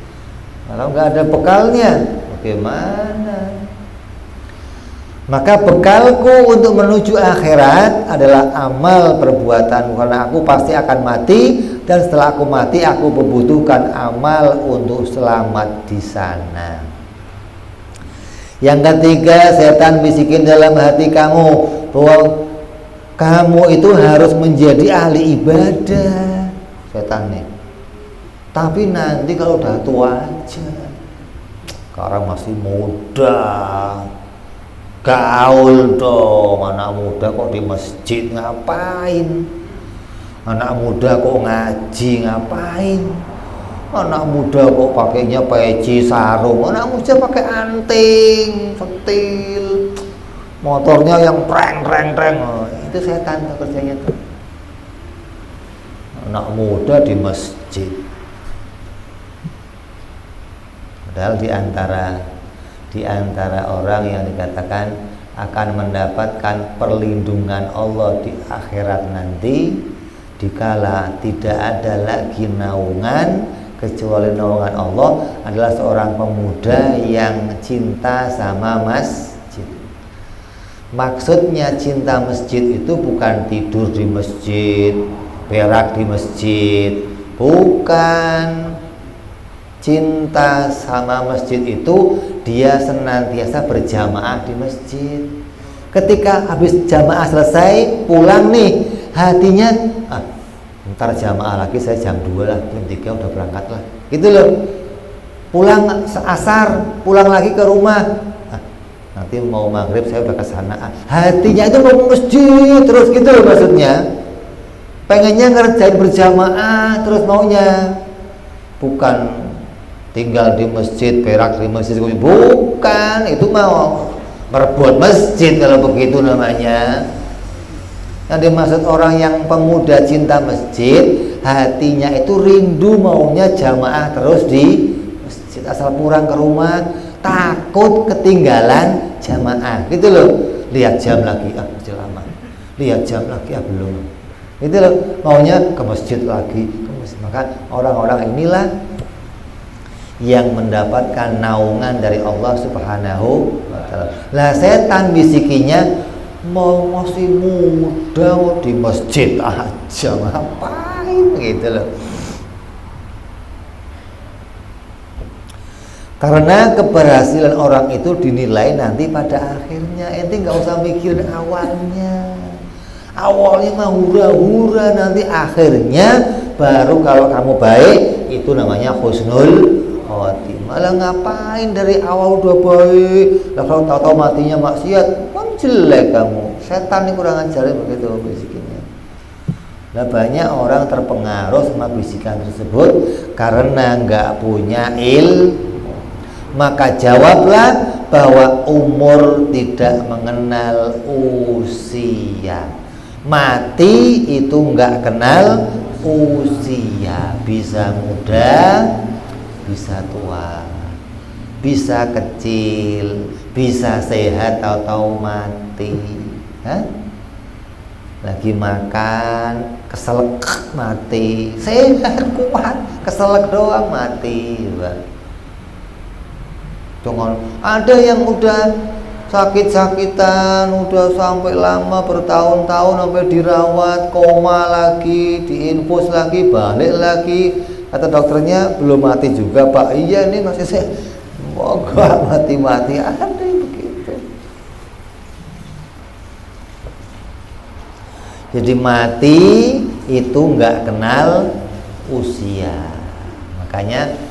Kalau nggak ada bekalnya, bagaimana? Maka bekalku untuk menuju akhirat adalah amal perbuatan, karena aku pasti akan mati, dan setelah aku mati aku membutuhkan amal untuk selamat di sana. Yang ketiga, setan bisikin dalam hati kamu bahwa kamu itu harus menjadi ahli ibadah. Setan nih. Tapi nanti kalau udah tua aja, sekarang masih muda, gaul dong. Anak muda kok di masjid ngapain? Anak muda kok ngaji ngapain? Anak muda kok pakainya peci sarung? Anak muda pakai anting, setil, motornya yang preng. Oh, itu setan tuh kerjanya tuh. Anak muda di masjid. Padahal di antara orang yang dikatakan akan mendapatkan perlindungan Allah di akhirat nanti, dikala tidak ada lagi naungan kecuali naungan Allah adalah seorang pemuda yang cinta sama masjid. Maksudnya cinta masjid itu bukan tidur di masjid, berak di masjid, bukan. Cinta sama masjid itu dia senantiasa berjamaah di masjid. Ketika habis jamaah selesai pulang nih, hatinya ntar jamaah lagi, saya jam 2 lah, jam 3 udah berangkat lah, gitu loh. Pulang asar, pulang lagi ke rumah, nanti mau maghrib saya udah kesana. Hatinya itu mau masjid terus, gitu loh maksudnya. Pengennya ngerjain berjamaah terus maunya, bukan tinggal di masjid, berak di masjid, bukan. Itu mau merebut masjid kalau begitu namanya. Yang dimaksud orang yang pemuda cinta masjid, hatinya itu rindu maunya jamaah terus di masjid. Asal pulang ke rumah takut ketinggalan jamaah, gitu loh. Lihat jam lagi, masih lama. Lihat jam lagi, belum. Gitu loh, maunya ke masjid lagi, ke masjid. Maka orang-orang inilah yang mendapatkan naungan dari Allah Subhanahu wa ta'ala. Lah setan bisikinya, mau masih muda di masjid aja, ngapain, gitu loh. Karena keberhasilan orang itu dinilai nanti pada akhirnya. Ente nggak usah mikirin awalnya. Awalnya mah hura-hura, nanti akhirnya baru kalau kamu baik itu namanya husnul khotimah. Malah ngapain dari awal udah baik, lah kalau tahu-tahu matinya maksiat, kan jelek kamu. Setan ini kurang ajar begitu bisikannya. Nah, banyak orang terpengaruh sama bisikan tersebut karena nggak punya ilmu. Maka jawablah bahwa umur tidak mengenal usia. Mati itu nggak kenal usia, bisa muda, bisa tua, bisa kecil, bisa sehat atau mati. Lagi makan keselak mati, sehat kuat keselak doang mati. Jangan ada yang udah sakit-sakitan, udah sampai lama bertahun-tahun sampai dirawat, koma lagi, diinfus lagi, balik lagi. Kata dokternya belum mati juga Pak. Iya nih masih saya moga mati-mati. Ada yang begitu. Jadi mati itu nggak kenal usia. Makanya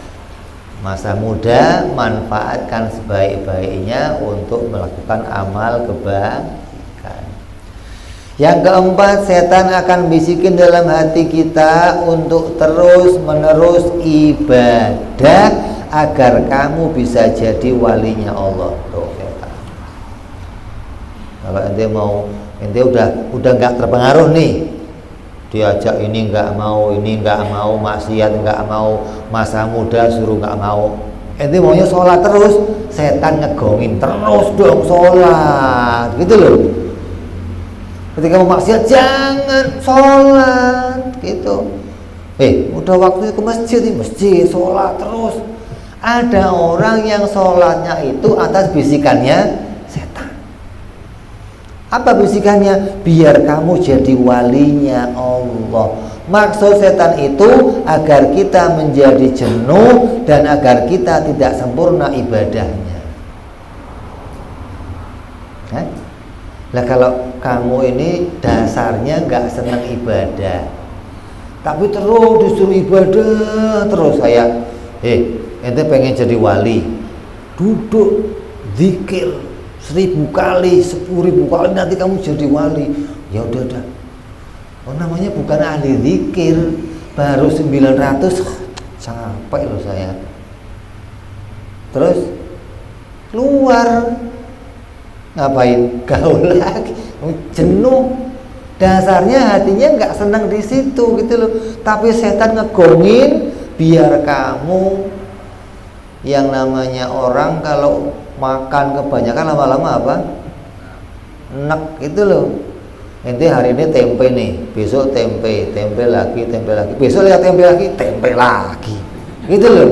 masa muda manfaatkan sebaik-baiknya untuk melakukan amal kebaikan. Yang keempat, setan akan bisikin dalam hati kita untuk terus-menerus ibadah agar kamu bisa jadi walinya Allah. Tuh, setan. Kalau ente udah nggak terpengaruh nih, diajak ini nggak mau, maksiat nggak mau, masa muda suruh nggak mau, ente maunya sholat terus, setan ngegongin terus dong sholat, gitu loh. Ketika mau maksiat jangan sholat, gitu. Udah waktunya ke masjid, sholat terus. Ada orang yang sholatnya itu atas bisikannya setan. Apa bisikannya? Biar kamu jadi walinya Allah. Maksud setan itu agar kita menjadi jenuh dan agar kita tidak sempurna ibadahnya. Lah kalau kamu ini dasarnya nggak senang ibadah, tapi terus disuruh ibadah terus, ente pengen jadi wali, duduk zikir 1000 kali, 10.000 kali, nanti kamu jadi wali. Ya udah. Namanya bukan ahli zikir, baru 900, capek loh saya. Terus keluar ngapain? Gaul lagi, jenuh. Dasarnya hatinya nggak senang di situ, gitu loh. Tapi setan ngegongin biar kamu, yang namanya orang kalau makan kebanyakan lama-lama apa? Enek, itu loh. Nanti hari ini tempe nih, besok tempe lagi, besok lihat tempe lagi, gitu loh.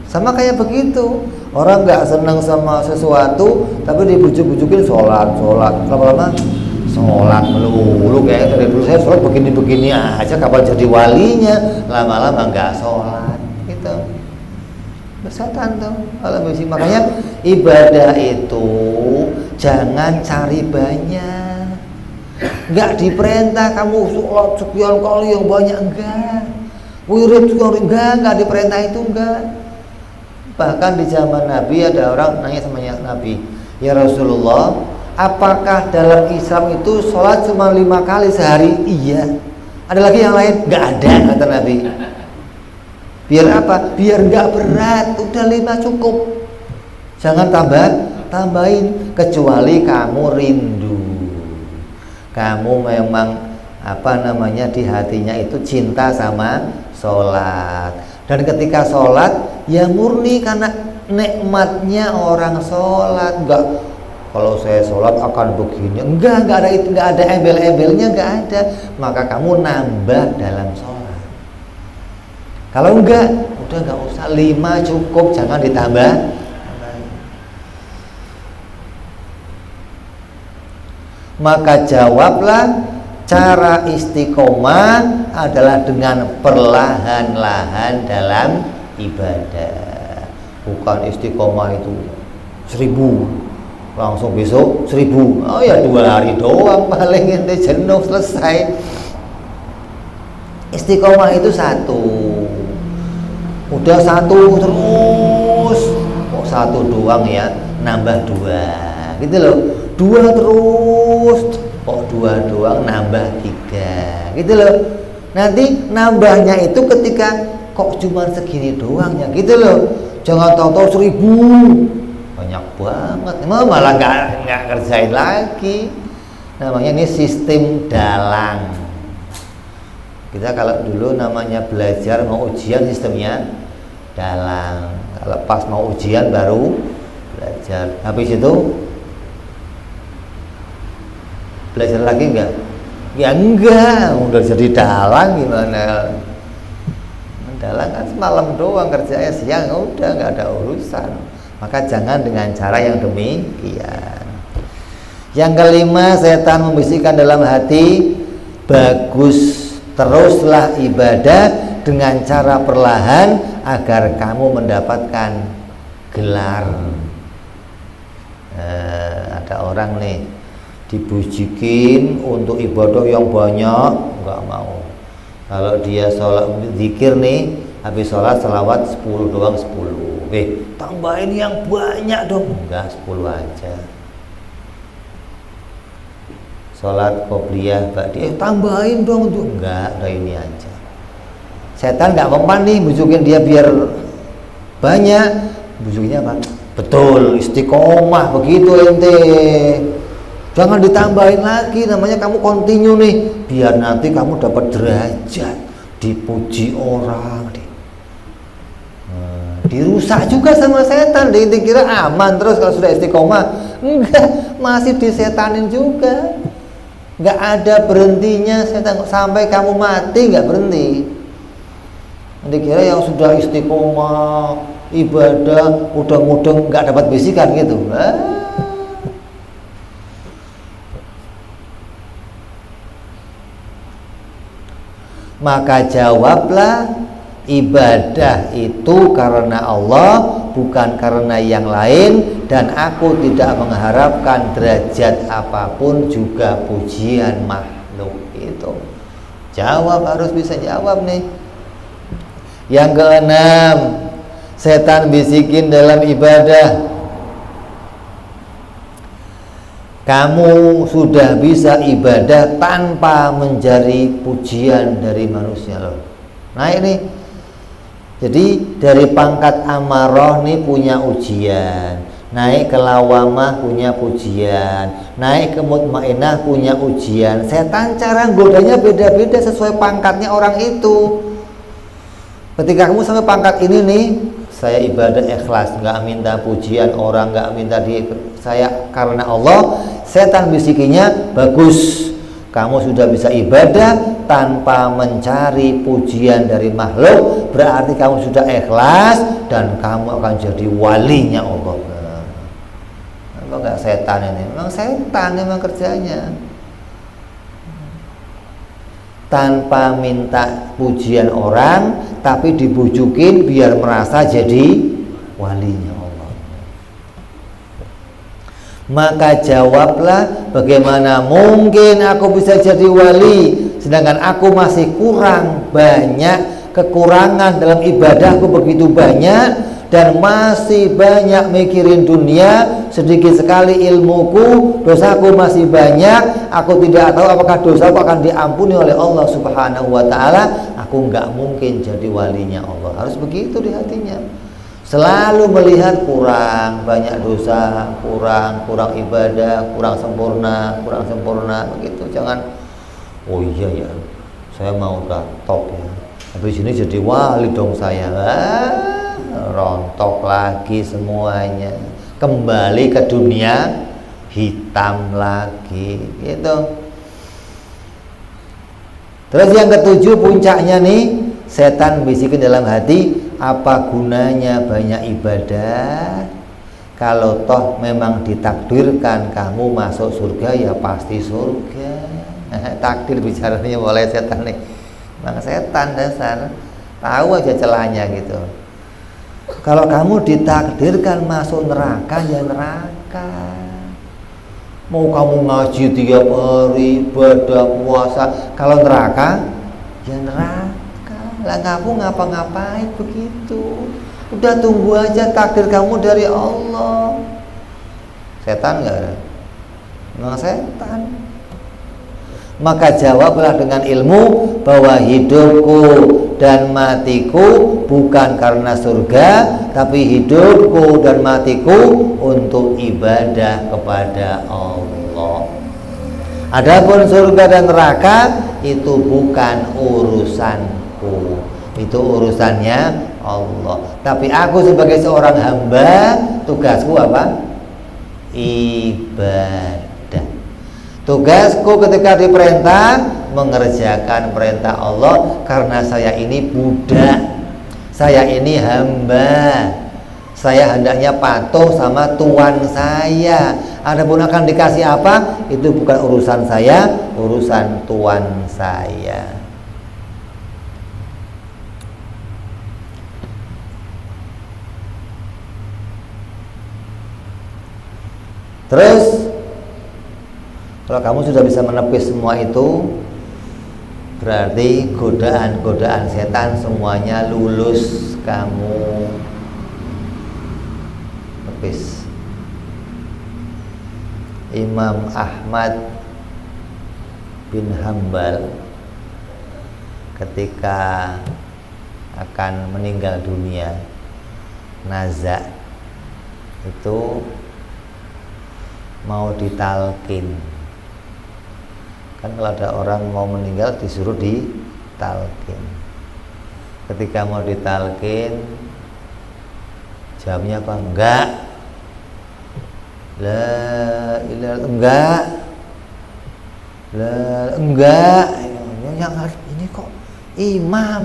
Sama kayak begitu, orang nggak senang sama sesuatu tapi dibujuk-bujukin sholat, lama-lama sholat melulu, kayak dari dulu saya sholat begini-begini aja, kapan jadi walinya, lama-lama nggak sholat gitu. Setan tuh kalau mesti. Makanya ibadah itu jangan cari banyak, nggak diperintah kamu sholat sekian kali yang banyak, enggak, wirid enggak diperintah itu, enggak. Bahkan di zaman Nabi ada orang nanya sama Nabi, ya Rasulullah, apakah dalam Islam itu sholat cuma 5 kali sehari? Iya. Ada lagi yang lain? Nggak ada, kata Nabi. Biar apa? Biar nggak berat. Udah 5 cukup. Jangan tambahin, kecuali kamu rindu. Kamu memang di hatinya itu cinta sama sholat. Dan ketika sholat ya murni karena nikmatnya orang sholat. Enggak, kalau saya sholat akan begini, enggak ada itu, enggak ada embel-embelnya, enggak ada. Maka kamu nambah dalam sholat. Kalau enggak, udah enggak usah, 5 cukup, jangan ditambah. Maka jawablah, cara istiqomah adalah dengan perlahan-lahan dalam ibadah. Bukan istiqomah itu 1000 langsung besok 1000. Oh ya 2 hari doang paling, ente jenuh selesai. Istiqomah itu 1. Udah 1 terus, kok 1 doang ya, nambah 2 gitu loh. 2 terus, kok 2 doang nambah 3 gitu loh. Nanti nambahnya itu ketika kok cuma segini doang ya gitu loh. Jangan tahu-tahu 1000, banyak banget, malah nggak kerjain lagi. Namanya ini sistem dalang. Kita kalau dulu namanya belajar mau ujian sistemnya dalang. Kalau pas mau ujian baru belajar. Habis itu belajar lagi enggak? Ya enggak, udah jadi dalang gimana? Dalang kan semalam doang, kerjanya siang, udah nggak ada urusan. Maka jangan dengan cara yang demikian. Yang kelima, setan membisikkan dalam hati, bagus, teruslah ibadah dengan cara perlahan agar kamu mendapatkan gelar. Ada orang nih dibujikin untuk ibadah yang banyak, nggak mau. Kalau dia sholat zikir nih, habis sholat selawat 10 doang, 10. Tambahin yang banyak dong. Enggak, 10 aja. Sholat qobliyah ba'diyah, tambahin dong tuh. Enggak, udah ini aja. Setan nggak mempan nih bujukin dia biar banyak. Bujukinnya apa? Betul, istiqomah begitu ente. Jangan ditambahin lagi, namanya kamu continue nih, biar nanti kamu dapat derajat, dipuji orang. Dirusak juga sama setan. Dia kira aman terus kalau sudah istiqomah. Enggak, masih disetanin juga. Enggak ada berhentinya setan, sampai kamu mati enggak berhenti. Dia kira yang sudah istiqomah ibadah udang-udang enggak dapat bisikan gitu. Maka jawablah, ibadah itu karena Allah, bukan karena yang lain, dan aku tidak mengharapkan derajat apapun juga pujian makhluk. Itu jawab, harus bisa jawab nih. Yang keenam, setan bisikin dalam ibadah, kamu sudah bisa ibadah tanpa mencari pujian dari manusia loh. Nah ini, jadi dari pangkat amarah nih punya ujian, naik ke lawamah punya pujian, naik ke mutmainah punya ujian. Setan cara godanya beda-beda sesuai pangkatnya orang itu. Ketika kamu sampai pangkat ini nih, saya ibadah ikhlas, nggak minta pujian orang, nggak minta saya karena Allah. Setan bisikinya, bagus, kamu sudah bisa ibadah tanpa mencari pujian dari makhluk, berarti kamu sudah ikhlas dan kamu akan jadi walinya Allah. Apa enggak setan ini? Memang setan memang kerjanya. Tanpa minta pujian orang, tapi dibujukin biar merasa jadi walinya Allah. Maka jawablah, bagaimana mungkin aku bisa jadi wali sedangkan aku masih kurang banyak, kekurangan dalam ibadahku begitu banyak, dan masih banyak mikirin dunia, sedikit sekali ilmuku, dosaku masih banyak, aku tidak tahu apakah dosaku akan diampuni oleh Allah Subhanahu wa ta'ala. Aku nggak mungkin jadi walinya Allah. Harus begitu di hatinya, selalu melihat kurang banyak dosa, kurang ibadah, kurang sempurna begitu. Jangan, oh iya ya, saya mau udah top ya, habis ini jadi wali dong saya. Rontok lagi semuanya, kembali ke dunia hitam lagi gitu. Terus yang ketujuh, puncaknya nih, setan bisikin dalam hati, apa gunanya banyak ibadah kalau toh memang ditakdirkan kamu masuk surga, ya pasti surga. Takdir bicaranya mulai setan nih. Bang setan dasar, tahu aja celahnya gitu. Kalau kamu ditakdirkan masuk neraka, ya neraka. Mau kamu ngaji tiap hari, ibadah, puasa, kalau neraka, ya neraka. Lah kamu ngapa-ngapain begitu? Udah tunggu aja takdir kamu dari Allah. Setan nggak ada? Memang setan. Maka jawablah dengan ilmu bahwa hidupku dan matiku bukan karena surga, tapi hidupku dan matiku untuk ibadah kepada Allah. Adapun surga dan neraka itu bukan urusanku, itu urusannya Allah. Tapi aku sebagai seorang hamba, tugasku apa? Ibadah. Tugasku ketika diperintah mengerjakan perintah Allah, karena saya ini budak, saya ini hamba, saya hendaknya patuh sama Tuhan saya. Adapun akan dikasih apa, itu bukan urusan saya, urusan Tuhan saya. Terus kalau kamu sudah bisa menepis semua itu, berarti godaan-godaan setan semuanya lulus kamu tepis. Imam Ahmad bin Hambal ketika akan meninggal dunia, naza itu mau ditalkin. Kan kalau ada orang mau meninggal disuruh ditalkin. Ketika mau ditalkin, jawabnya apa? Enggak. La ilaha, enggak. La enggak. Yang ini kok imam,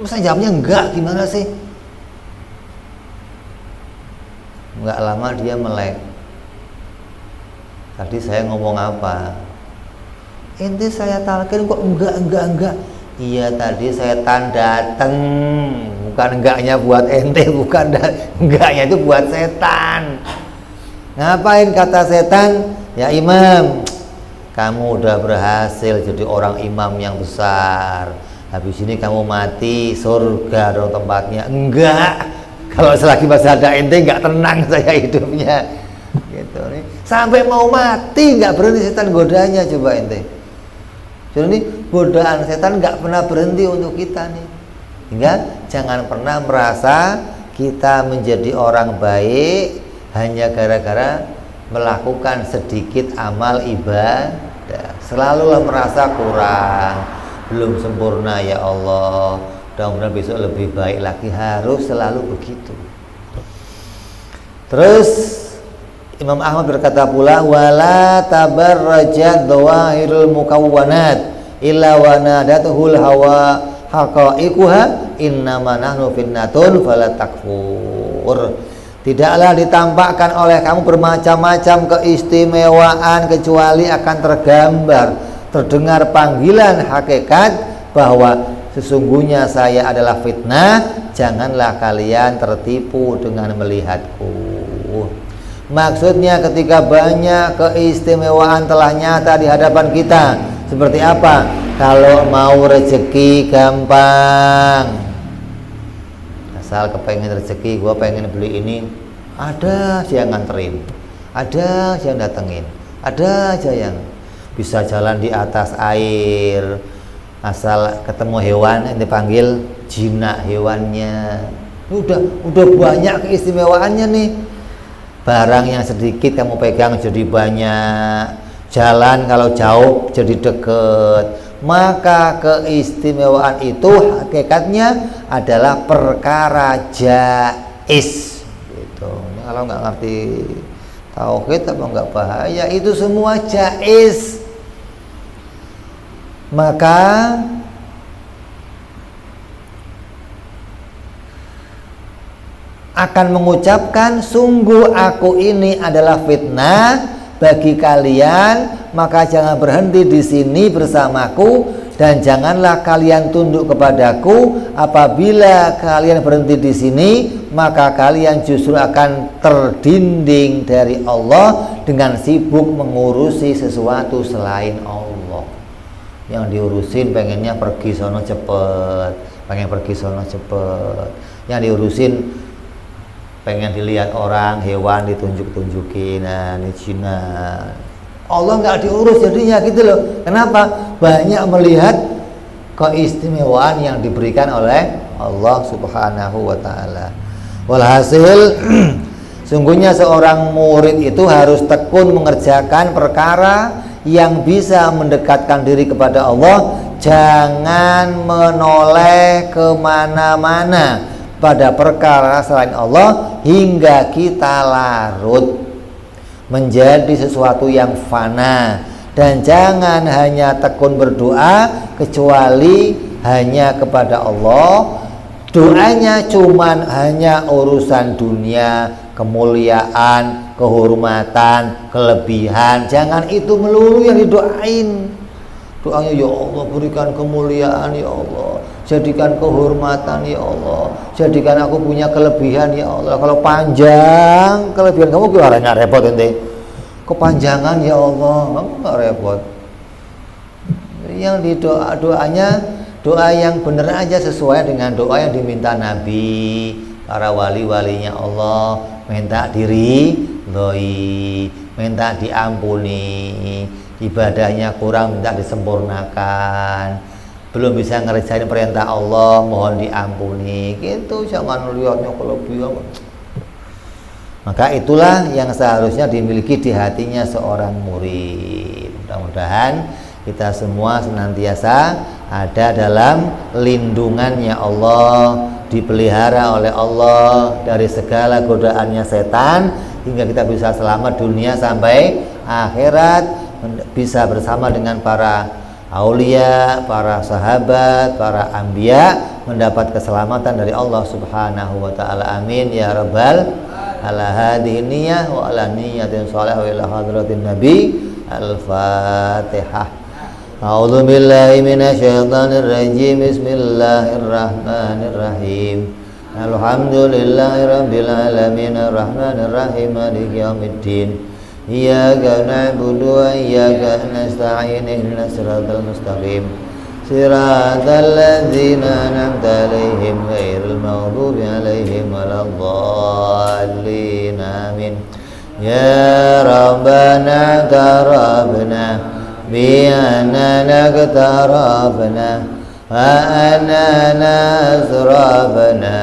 masa jawabnya enggak, gimana sih? Enggak lama dia melek. Tadi saya ngomong apa? Ente saya talkin kok enggak. Iya tadi setan dateng, bukan enggaknya buat ente, bukan enggaknya itu buat setan. Ngapain kata setan? Ya imam, kamu udah berhasil jadi orang imam yang besar, habis ini kamu mati, surga dong tempatnya. Enggak, kalau selagi masih ada ente enggak tenang saya hidupnya gitu nih. Sampai mau mati enggak berhenti setan godanya, coba ente. Jadi godaan setan nggak pernah berhenti untuk kita nih. Hingga jangan pernah merasa kita menjadi orang baik hanya gara-gara melakukan sedikit amal ibadah. Selalulah merasa kurang, belum sempurna ya Allah. Mudah-mudahan besok lebih baik lagi. Harus selalu begitu. Terus Imam Ahmad berkata pula, wala tabarrajat dhawahirul mukawwanat illa wa nadatuhul hawa haqaiquha innama nahnu finnatun fala takfur. Tidaklah ditampakkan oleh kamu bermacam-macam keistimewaan kecuali akan tergambar, terdengar panggilan hakikat bahwa sesungguhnya saya adalah fitnah. Janganlah kalian tertipu dengan melihatku. Maksudnya ketika banyak keistimewaan telah nyata di hadapan kita. Seperti apa? Kalau mau rezeki gampang, asal kepengen rezeki, gua pengen beli ini, ada aja yang nganterin, ada aja yang datengin, ada aja yang bisa jalan di atas air. Asal ketemu hewan yang dipanggil jinak hewannya, udah banyak keistimewaannya nih. Barang yang sedikit kamu pegang jadi banyak, jalan kalau jauh jadi deket. Maka keistimewaan itu hakikatnya adalah perkara jaiz gitu. Kalau nggak ngerti tauhid apa nggak bahaya, itu semua jaiz. Maka akan mengucapkan, sungguh aku ini adalah fitnah bagi kalian, maka jangan berhenti di sini bersamaku dan janganlah kalian tunduk kepadaku. Apabila kalian berhenti di sini, maka kalian justru akan terdinding dari Allah dengan sibuk mengurusi sesuatu selain Allah. Yang diurusin pengennya pergi sono cepet, pengen pergi sono cepet. Yang diurusin pengen dilihat orang, hewan ditunjuk-tunjukin, nah ini Cina. Allah nggak diurus jadinya gitu loh. Kenapa? Banyak melihat keistimewaan yang diberikan oleh Allah Subhanahu wa ta'ala. Walhasil sungguhnya seorang murid itu harus tekun mengerjakan perkara yang bisa mendekatkan diri kepada Allah. Jangan menoleh kemana-mana pada perkara selain Allah hingga kita larut menjadi sesuatu yang fana. Dan jangan hanya tekun berdoa kecuali hanya kepada Allah. Doanya cuman hanya urusan dunia, kemuliaan, kehormatan, kelebihan. Jangan itu melulu yang didoain. Doanya, ya Allah berikan kemuliaan ya Allah, jadikan kehormatan ya Allah, jadikan aku punya kelebihan ya Allah. Kalau panjang kelebihan kamu gimana, nggak repot ente? Kepanjangan ya Allah, kamu nggak repot. Yang di doanya doa yang benar aja, sesuai dengan doa yang diminta Nabi, para wali-walinya Allah, minta diri doi, minta diampuni, ibadahnya kurang minta disempurnakan, belum bisa ngerjain perintah Allah mohon diampuni gitu. Jangan lihatnya kelebihan. Maka itulah yang seharusnya dimiliki di hatinya seorang murid. Mudah-mudahan kita semua senantiasa ada dalam lindungannya Allah, dipelihara oleh Allah dari segala godaannya setan, hingga kita bisa selamat dunia sampai akhirat, bisa bersama dengan para aulia, para sahabat, para anbiya, mendapat keselamatan dari Allah Subhanahu wa ta'ala. Amin ya rabbal ala hadhihi niyyah wa ala niyyatin shalihah wa ila hadratin nabi. Al-Fatihah. A'udzu billahi minasyaitonir rajim. Bismillahirrahmanirrahim. Alhamdulillahirabbil alamin arrahmanir rahim maliki yaumiddin. Iyyaka na'budu wa iyyaka nasta'in ihdinas siratal mustaqim. Siratal ladzina an'amta 'alaihim ghairil maghdubi 'alaihim waladdallin. Amin. Ya Rabbana tarabna bi annana tarabna wa annana asrafna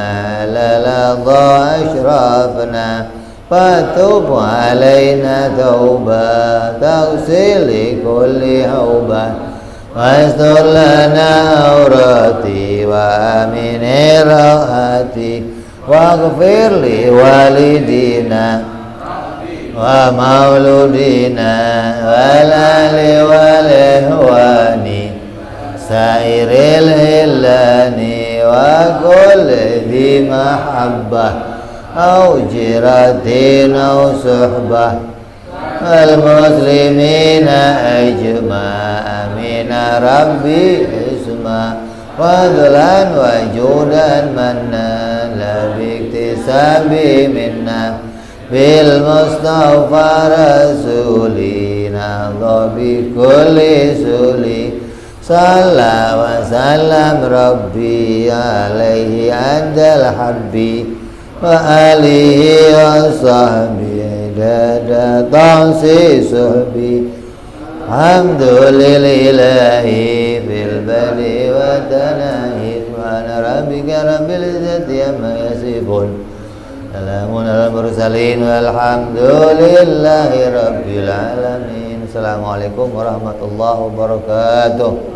laladha ashrafna fatub alaina tauba taghsil kulli hauba wastur lana aurati wa amin rahati waghfir li walidina ومولودنا والآل والإخوان سائر الهلان وكل ذي محبة أو جيرة أو صحبة المسلمين أجمع من ربي اسما وذلا وجودا منا لا باكتساب منا بالمصطفى رسولنا الله بكل سولي صلى وسلم ربي عليه عند الحب وآله وصحبه عدد طعسي صحبي حمد لله في البدء والتناهي سبحان ربك رب العزة عما يصفون سلام على المرسلين والحمد لله رب العالمين. Assalamualaikum warahmatullahi wabarakatuh.